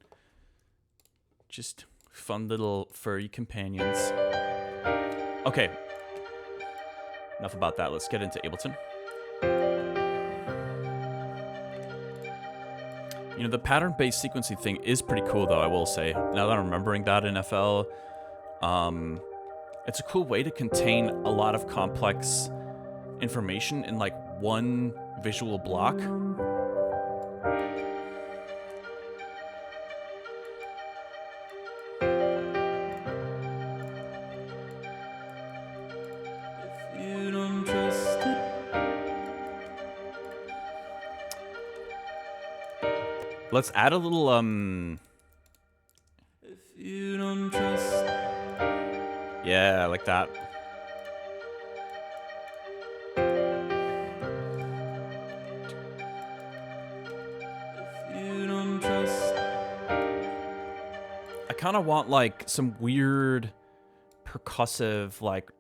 just fun little furry companions. Okay, enough about that. Let's get into Ableton. You know, the pattern-based sequencing thing is pretty cool, though, I will say. Now that I'm remembering that in FL, it's a cool way to contain a lot of complex information in, like, one visual block. If you don't trust it, Let's add a little, if you don't trust, yeah, like that. if you don't trust, I kind of want, like, some weird percussive, like,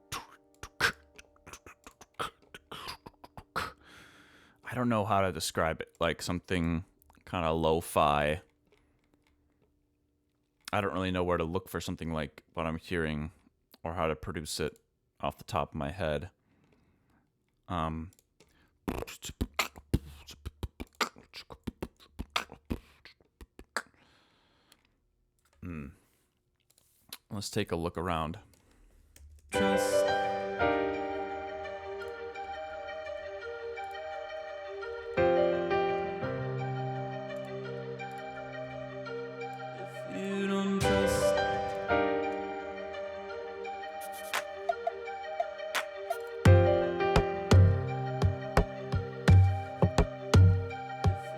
I don't know how to describe it, like something kind of lo-fi. I don't really know where to look for something like what I'm hearing or how to produce it off the top of my head. Let's take a look around. trust. If you don't trust,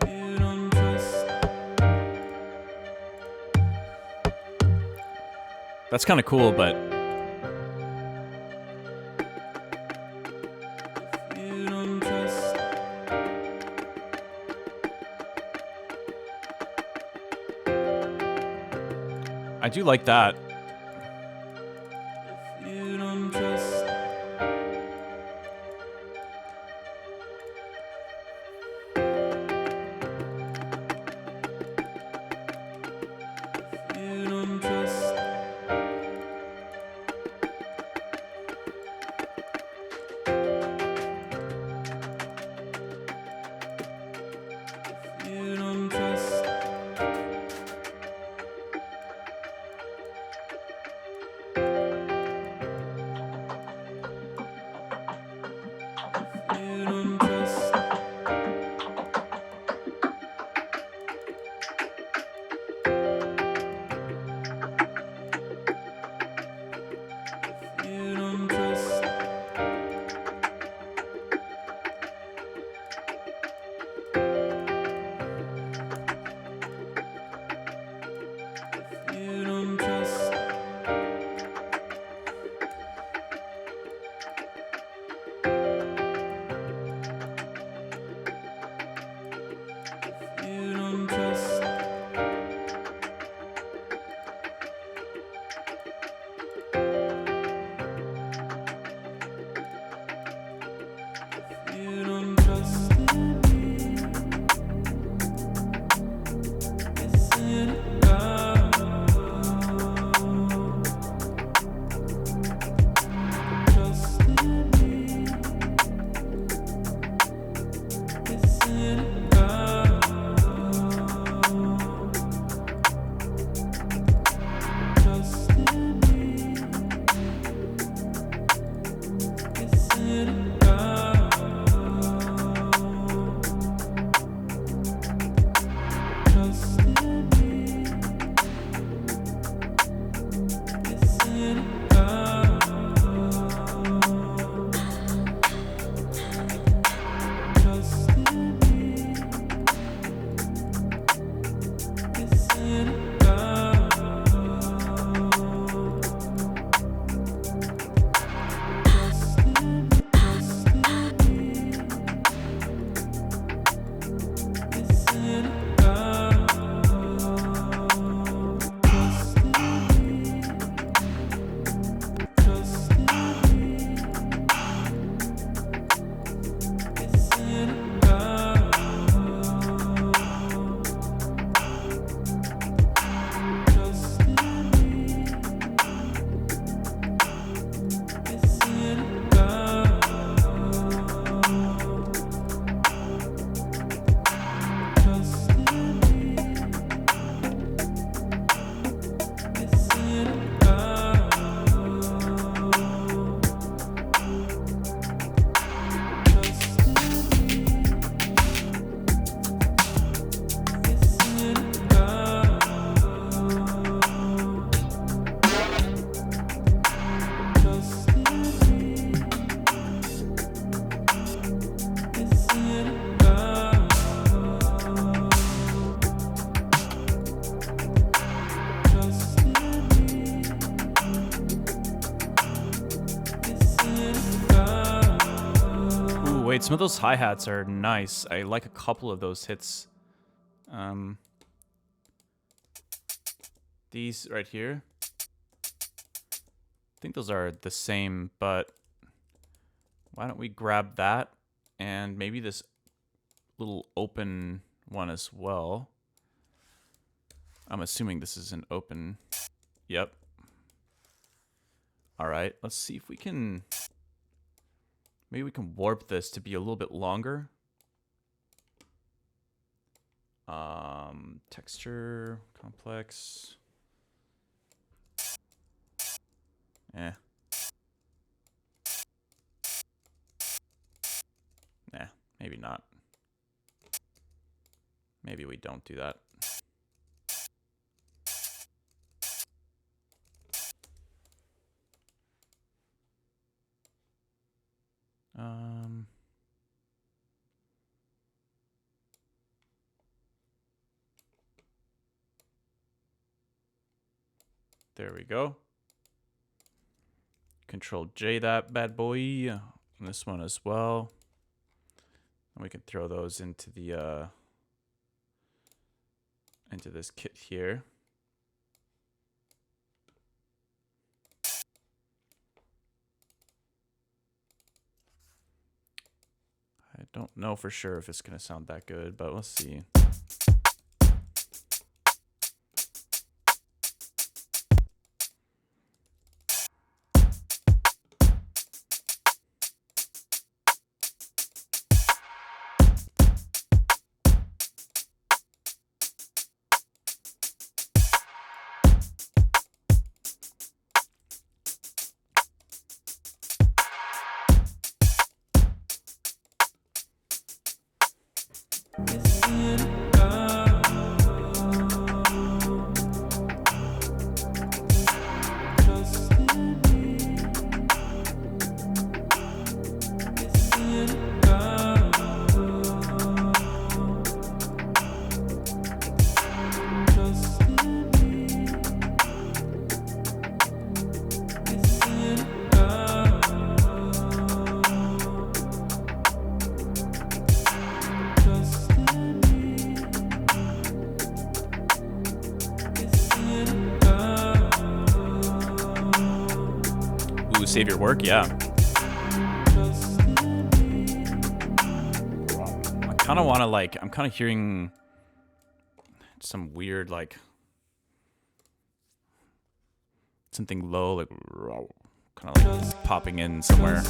if you don't trust, That's kind of cool, but if you don't trust, I do like that. if you don't trust, You don't trust. You don't trust. You don't trust. You don't trust. You don't trust. You don't trust in me. Isn't it God? Trust in me. Isn't it God? Trust in me. Isn't it God? Trust in me. Isn't it God? Trust in me. Isn't it God? Trust in me. Trust in me. Isn't it God? Trust in me. Trust in me. Isn't it God? Trust in me. Isn't it God? Trust in me. Isn't it God? Trust in me. Isn't it God? Trust in me. Isn't it God? Trust in me. Isn't it God? Ooh, wait, some of those hi-hats are nice. I like a couple of those hits. These right here. I think those are the same, but why don't we grab that and maybe this little open one as well. I'm assuming this is an open. Yep. All right, let's see if we can, maybe we can warp this to be a little bit longer. Texture, complex. Eh. Nah, maybe not. Maybe we don't do that. There we go. Control J that bad boy. And this one as well. And we can throw those into the into this kit here. I don't know for sure if it's gonna sound that good, but let's see. Ooh, save your work, yeah. I kind of want to like, I'm kind of hearing some weird like something low, like kind of like popping in somewhere.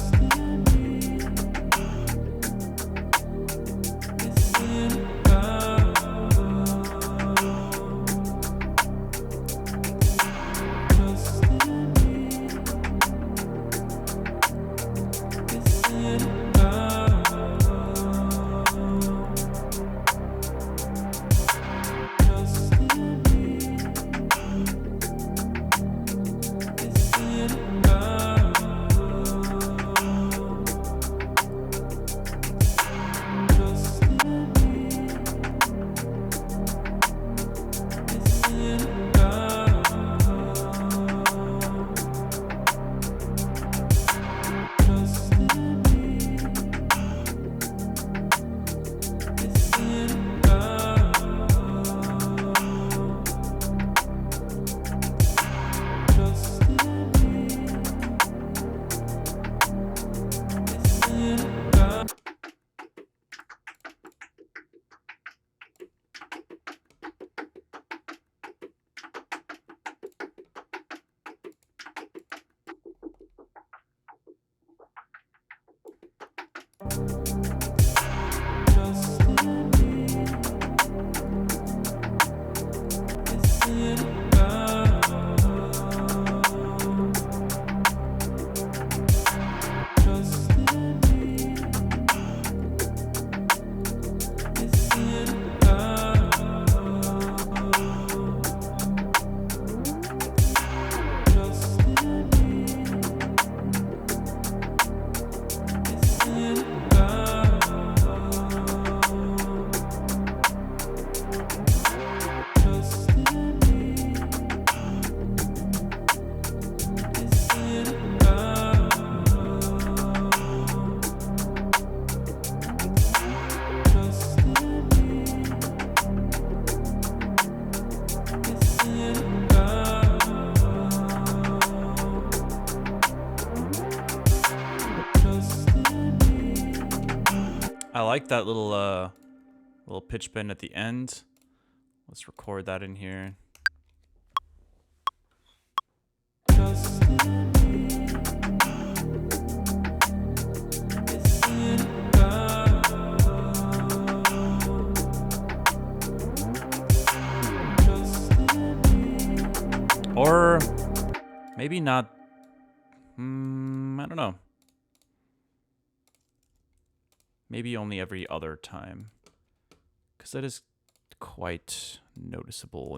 I like that little little pitch bend at the end. Let's record that in here. Or maybe not. I don't know. Maybe only every other time, because that is quite noticeable.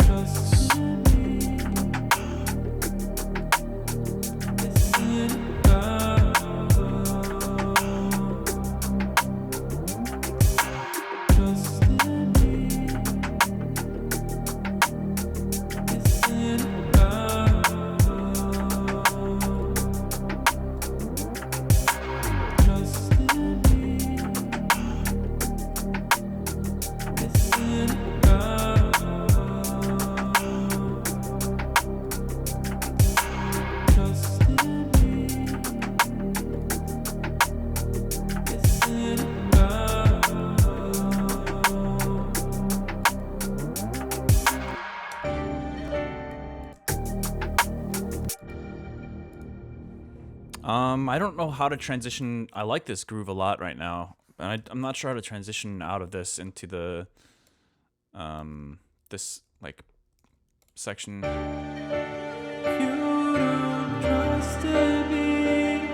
I don't know how to transition. I like this groove a lot right now, and I'm not sure how to transition out of this into the this like section. If you don't trust in me,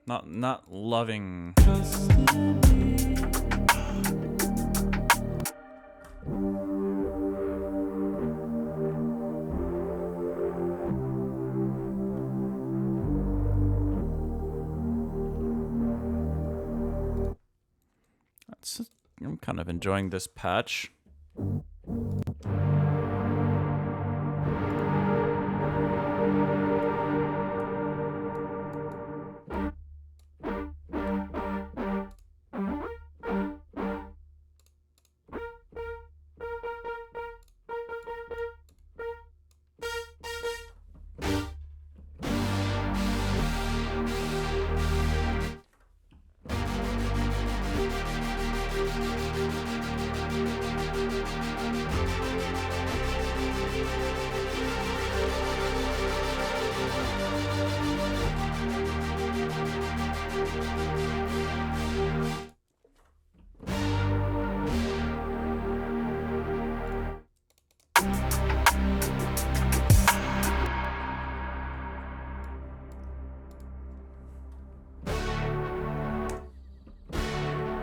Not loving. Trust in me. I'm kind of enjoying this patch.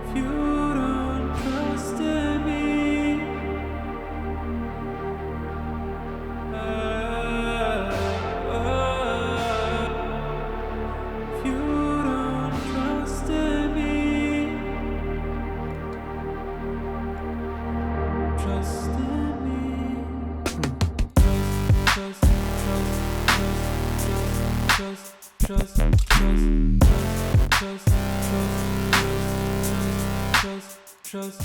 If you don't trust in me, if you don't trust in me, trust in me. Trust, trust, trust, trust, trust, trust, trust, trust,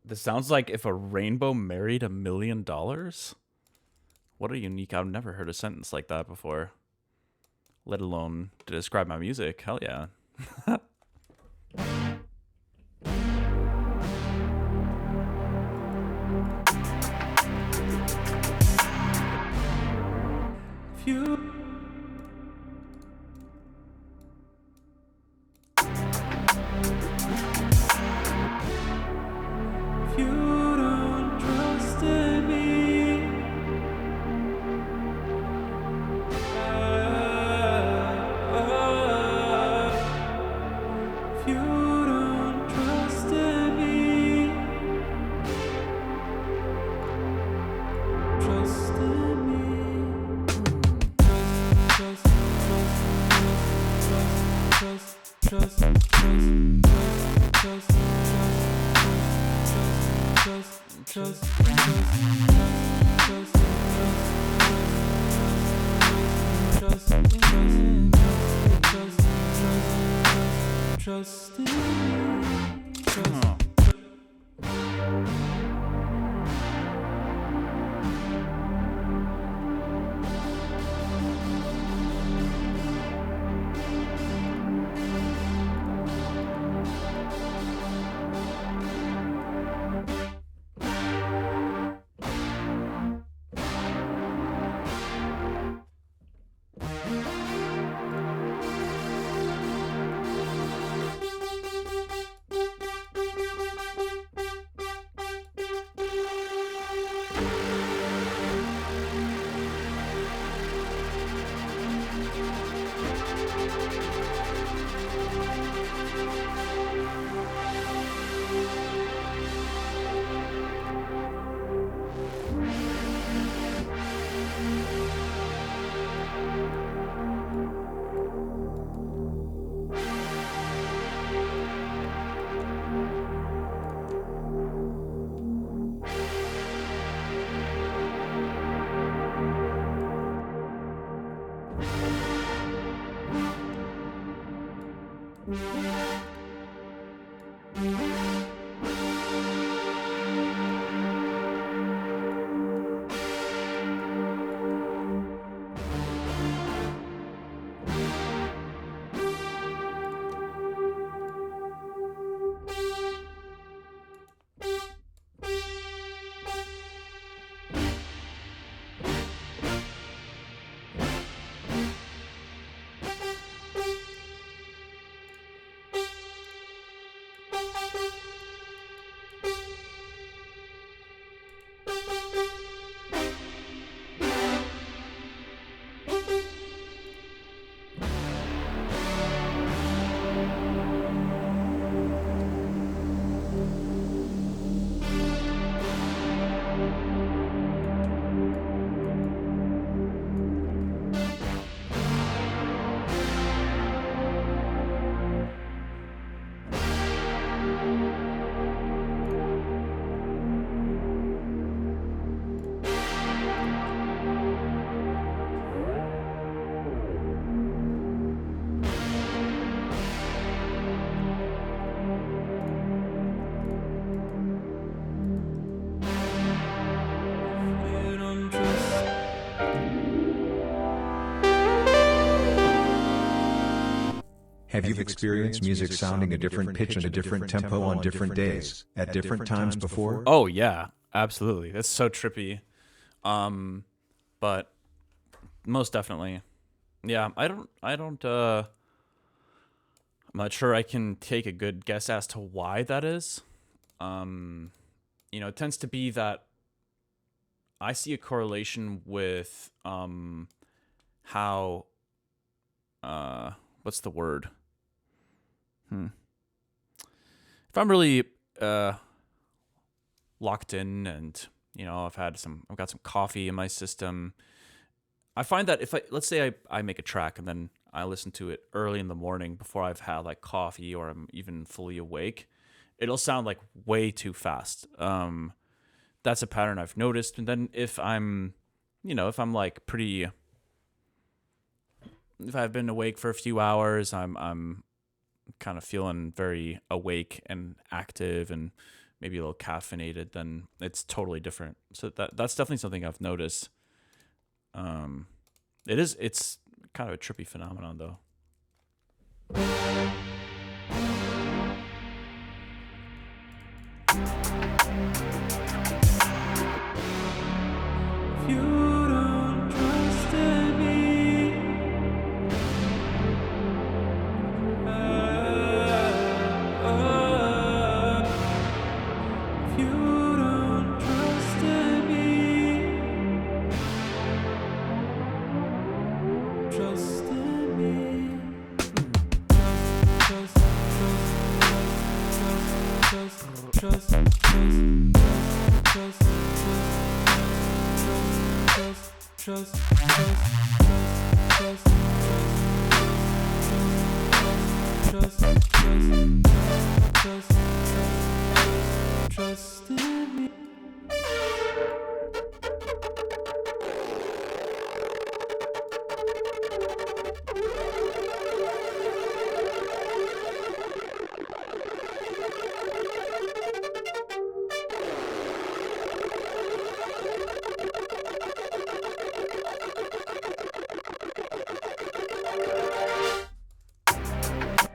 This sounds like if a rainbow married $1 million. What a unique. I've never heard a sentence like that before. Let alone to describe my music. Hell yeah. if you if you don't trust in me, if you don't trust in me, trust in me. Trust, trust, trust, trust, trust, trust, trust, trust, trust in me. Oh. Have you experienced music sounding a different pitch and a different tempo on different days, at different times before? Oh yeah, absolutely. That's so trippy. But most definitely. Yeah, I'm not sure I can take a good guess as to why that is. It tends to be that I see a correlation with how what's the word? If I'm really locked in and I've got some coffee in my system, I find that if let's say I make a track and then I listen to it early in the morning before I've had like coffee or I'm even fully awake, it'll sound like way too fast. That's a pattern I've noticed. And then if I'm like if I've been awake for a few hours, I'm kind of feeling very awake and active and maybe a little caffeinated, then it's totally different. So that's definitely something I've noticed. It's kind of a trippy phenomenon though. If you don't trust in me, if you don't trust in me, trust in me. Trust, trust, trust, trust, trust, trust, trust, trust in me.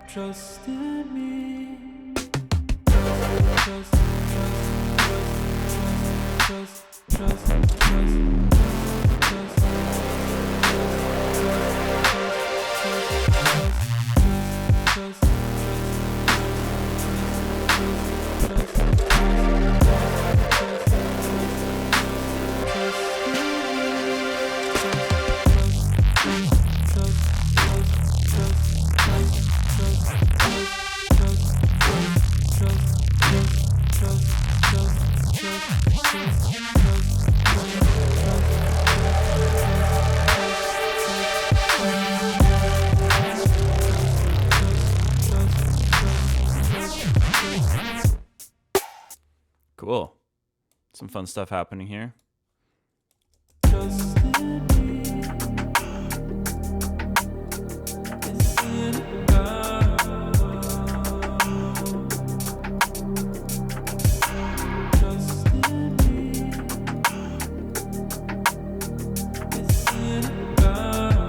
Trust in me. Trust, trust, trust, trust, Cool. Some fun stuff happening here. trust in me. It's in God. Trust in me. It's in God.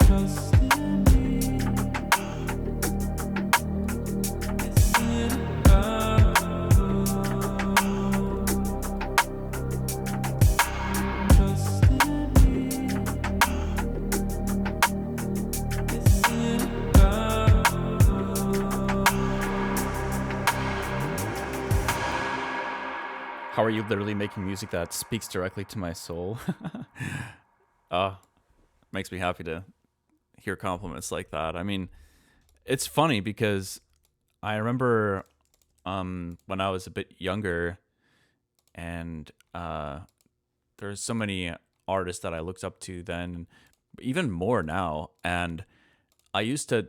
Trust in me. It's in God. Trust in me. It's in God. How are you literally making music that speaks directly to my soul? Makes me happy to hear compliments like that. I mean, it's funny because I remember when I was a bit younger and there's so many artists that I looked up to then, even more now. And I used to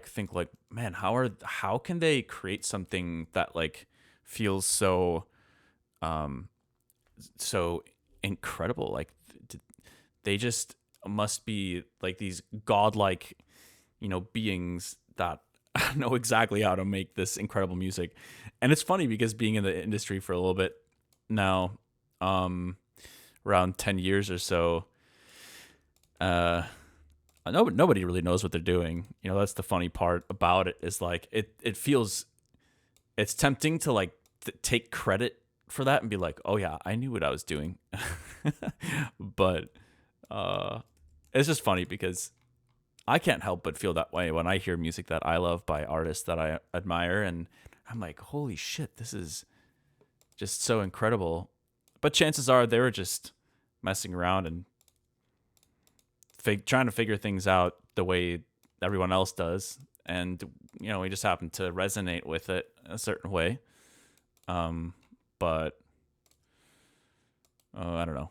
think like, man, how can they create something that like feels so so incredible? Like they just must be like these godlike, beings that know exactly how to make this incredible music. And it's funny because being in the industry for a little bit now, around 10 years or so, Nobody really knows what they're doing. You know, that's the funny part about it, is like it feels, it's tempting to like take credit for that and be like, oh yeah, I knew what I was doing. But it's just funny because I can't help but feel that way when I hear music that I love by artists that I admire, and I'm like, holy shit, this is just so incredible. But chances are they were just messing around and trying to figure things out the way everyone else does, and you know, we just happen to resonate with it a certain way. But I don't know,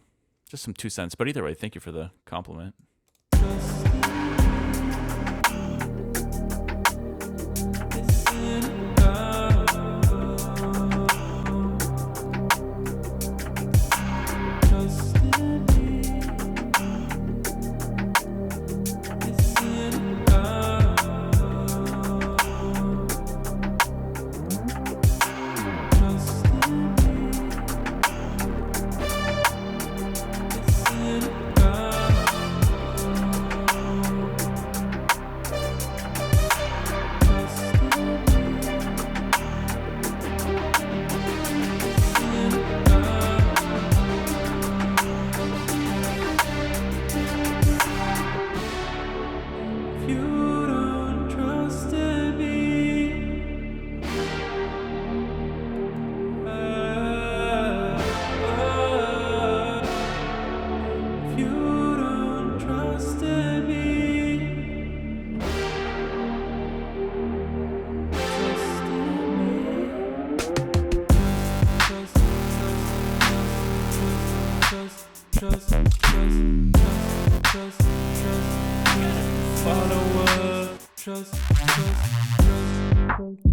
just some 2 cents. But either way, thank you for the compliment.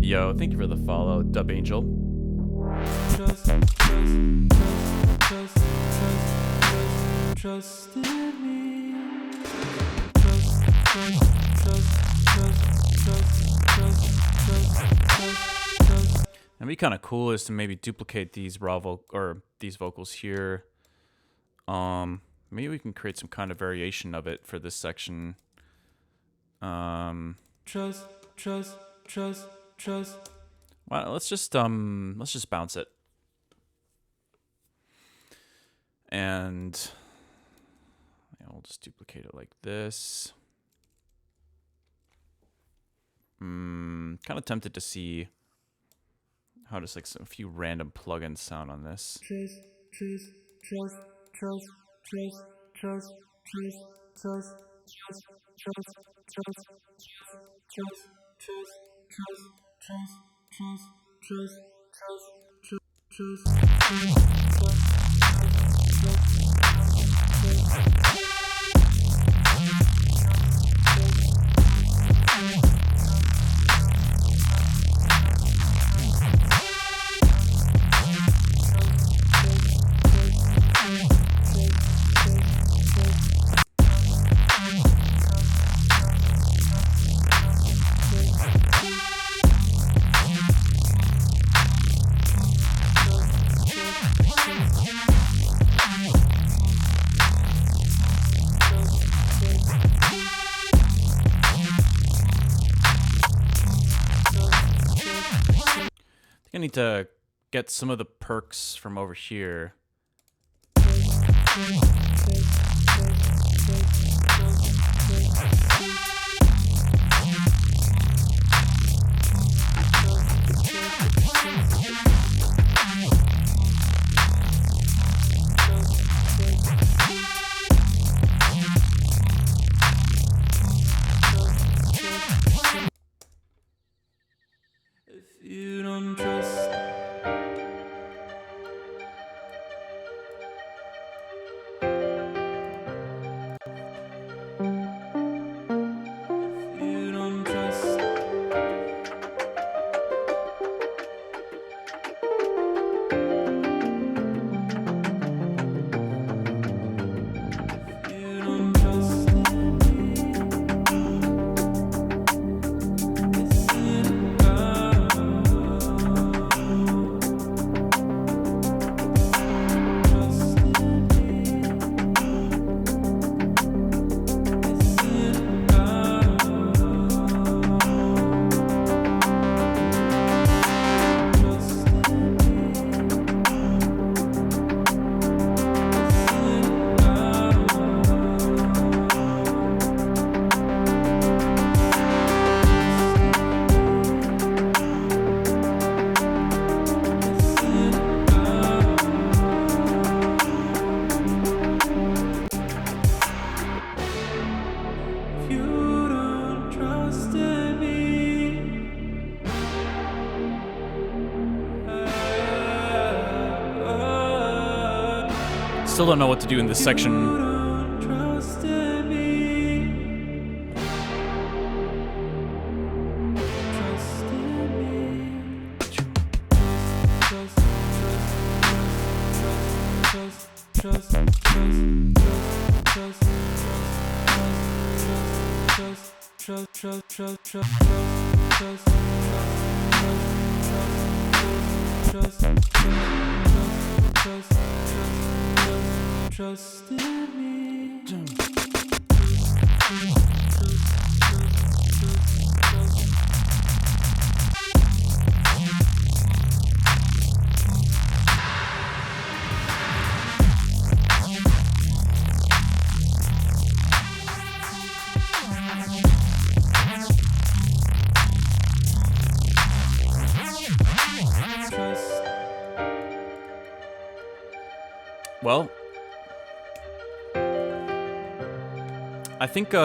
Yo, thank you for the follow, Dub Angel. Trust in me. It'd be kind of cool is to maybe duplicate these these vocals here. Maybe we can create some kind of variation of it for this section. Trust. Well, let's just bounce it. And yeah, we'll just duplicate it like this. Kind of tempted to see how just like a few random plugins sound on this. I need to get some of the perks from over here. If you don't trust, Still don't know what to do in this section. Trust in me. Trust in me. Trust, trust, trust, trust, trust, trust, trust, trust, trust, trust, trust, trust, trust in me. Well, I think You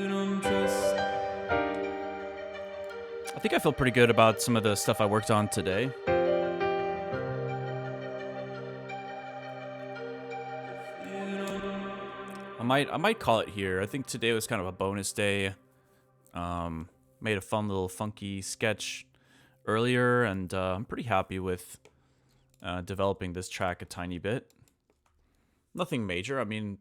don't trust. I think I feel pretty good about some of the stuff I worked on today. I might call it here. I think today was kind of a bonus day. Made a fun little funky sketch earlier, and I'm pretty happy with developing this track a tiny bit. Nothing major. I mean,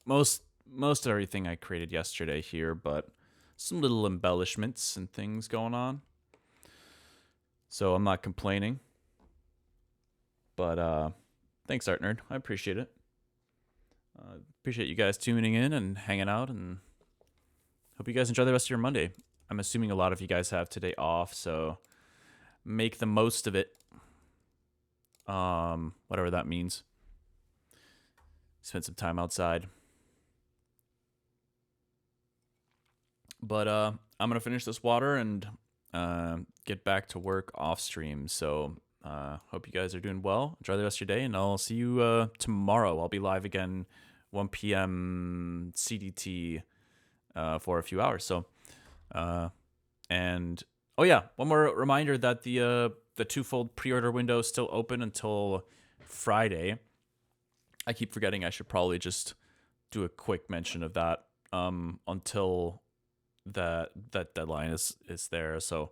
most of everything I created yesterday here, but some little embellishments and things going on. So I'm not complaining. But thanks, Art Nerd. I appreciate it. Appreciate you guys tuning in and hanging out, and hope you guys enjoy the rest of your Monday. I'm assuming a lot of you guys have today off, so make the most of it. Whatever that means. Spend some time outside. But I'm gonna finish this water and get back to work off stream. So hope you guys are doing well. Enjoy the rest of your day, and I'll see you tomorrow. I'll be live again 1 p.m. CDT for a few hours. So and oh yeah, one more reminder that the twofold pre-order window is still open until Friday. I keep forgetting I should probably just do a quick mention of that until that deadline is there. So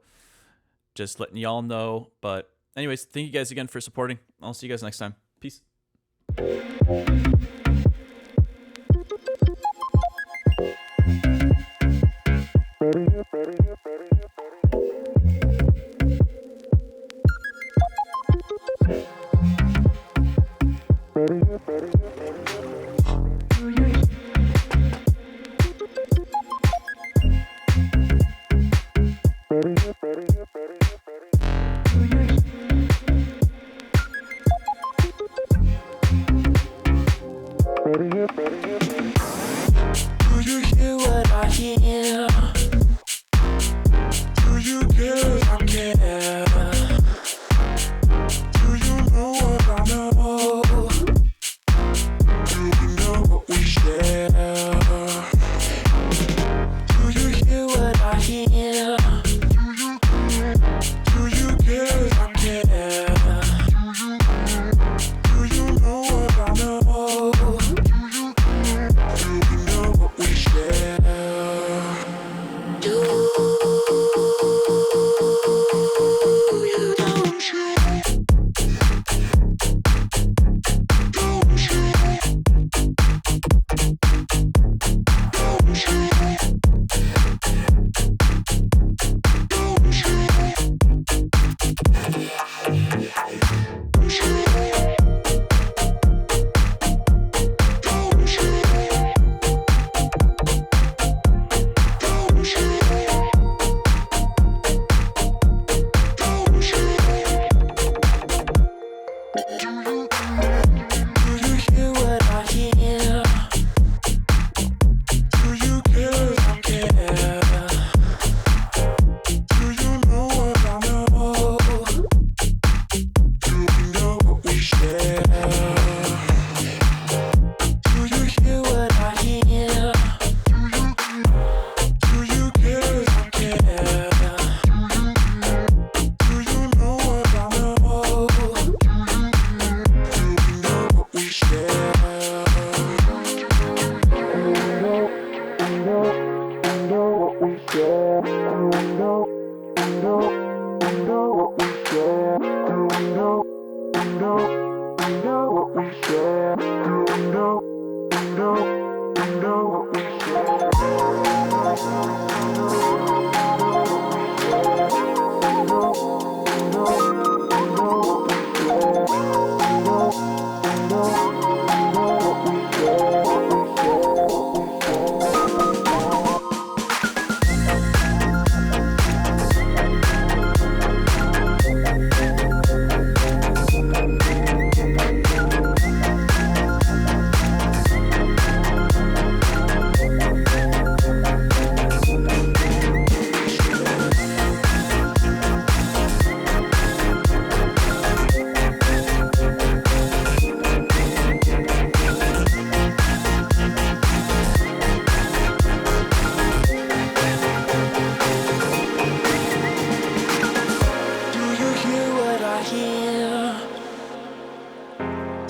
just letting y'all know. But anyways, thank you guys again for supporting. I'll see you guys next time. Peace. Do you hear what I hear? Do you care if I care? Do you know what I know?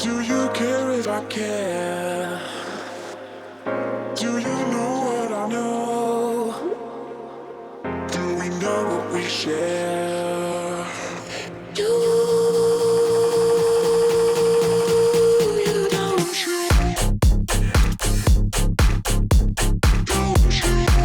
Do you care if I care? Do you know what I know? Do we know what we share? You don't you? Don't you?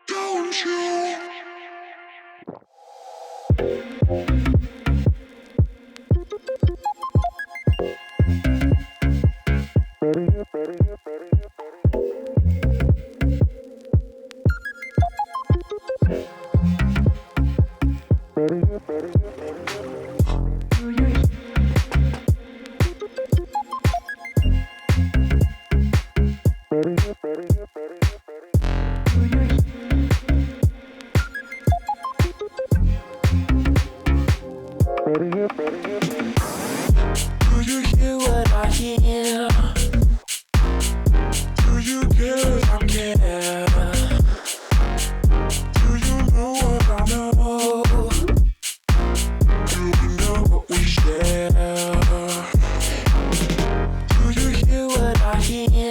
Don't you? Do you hear what I hear? Do you care if I care? Do you know what I know? Do we know what we share? Do you hear what I hear?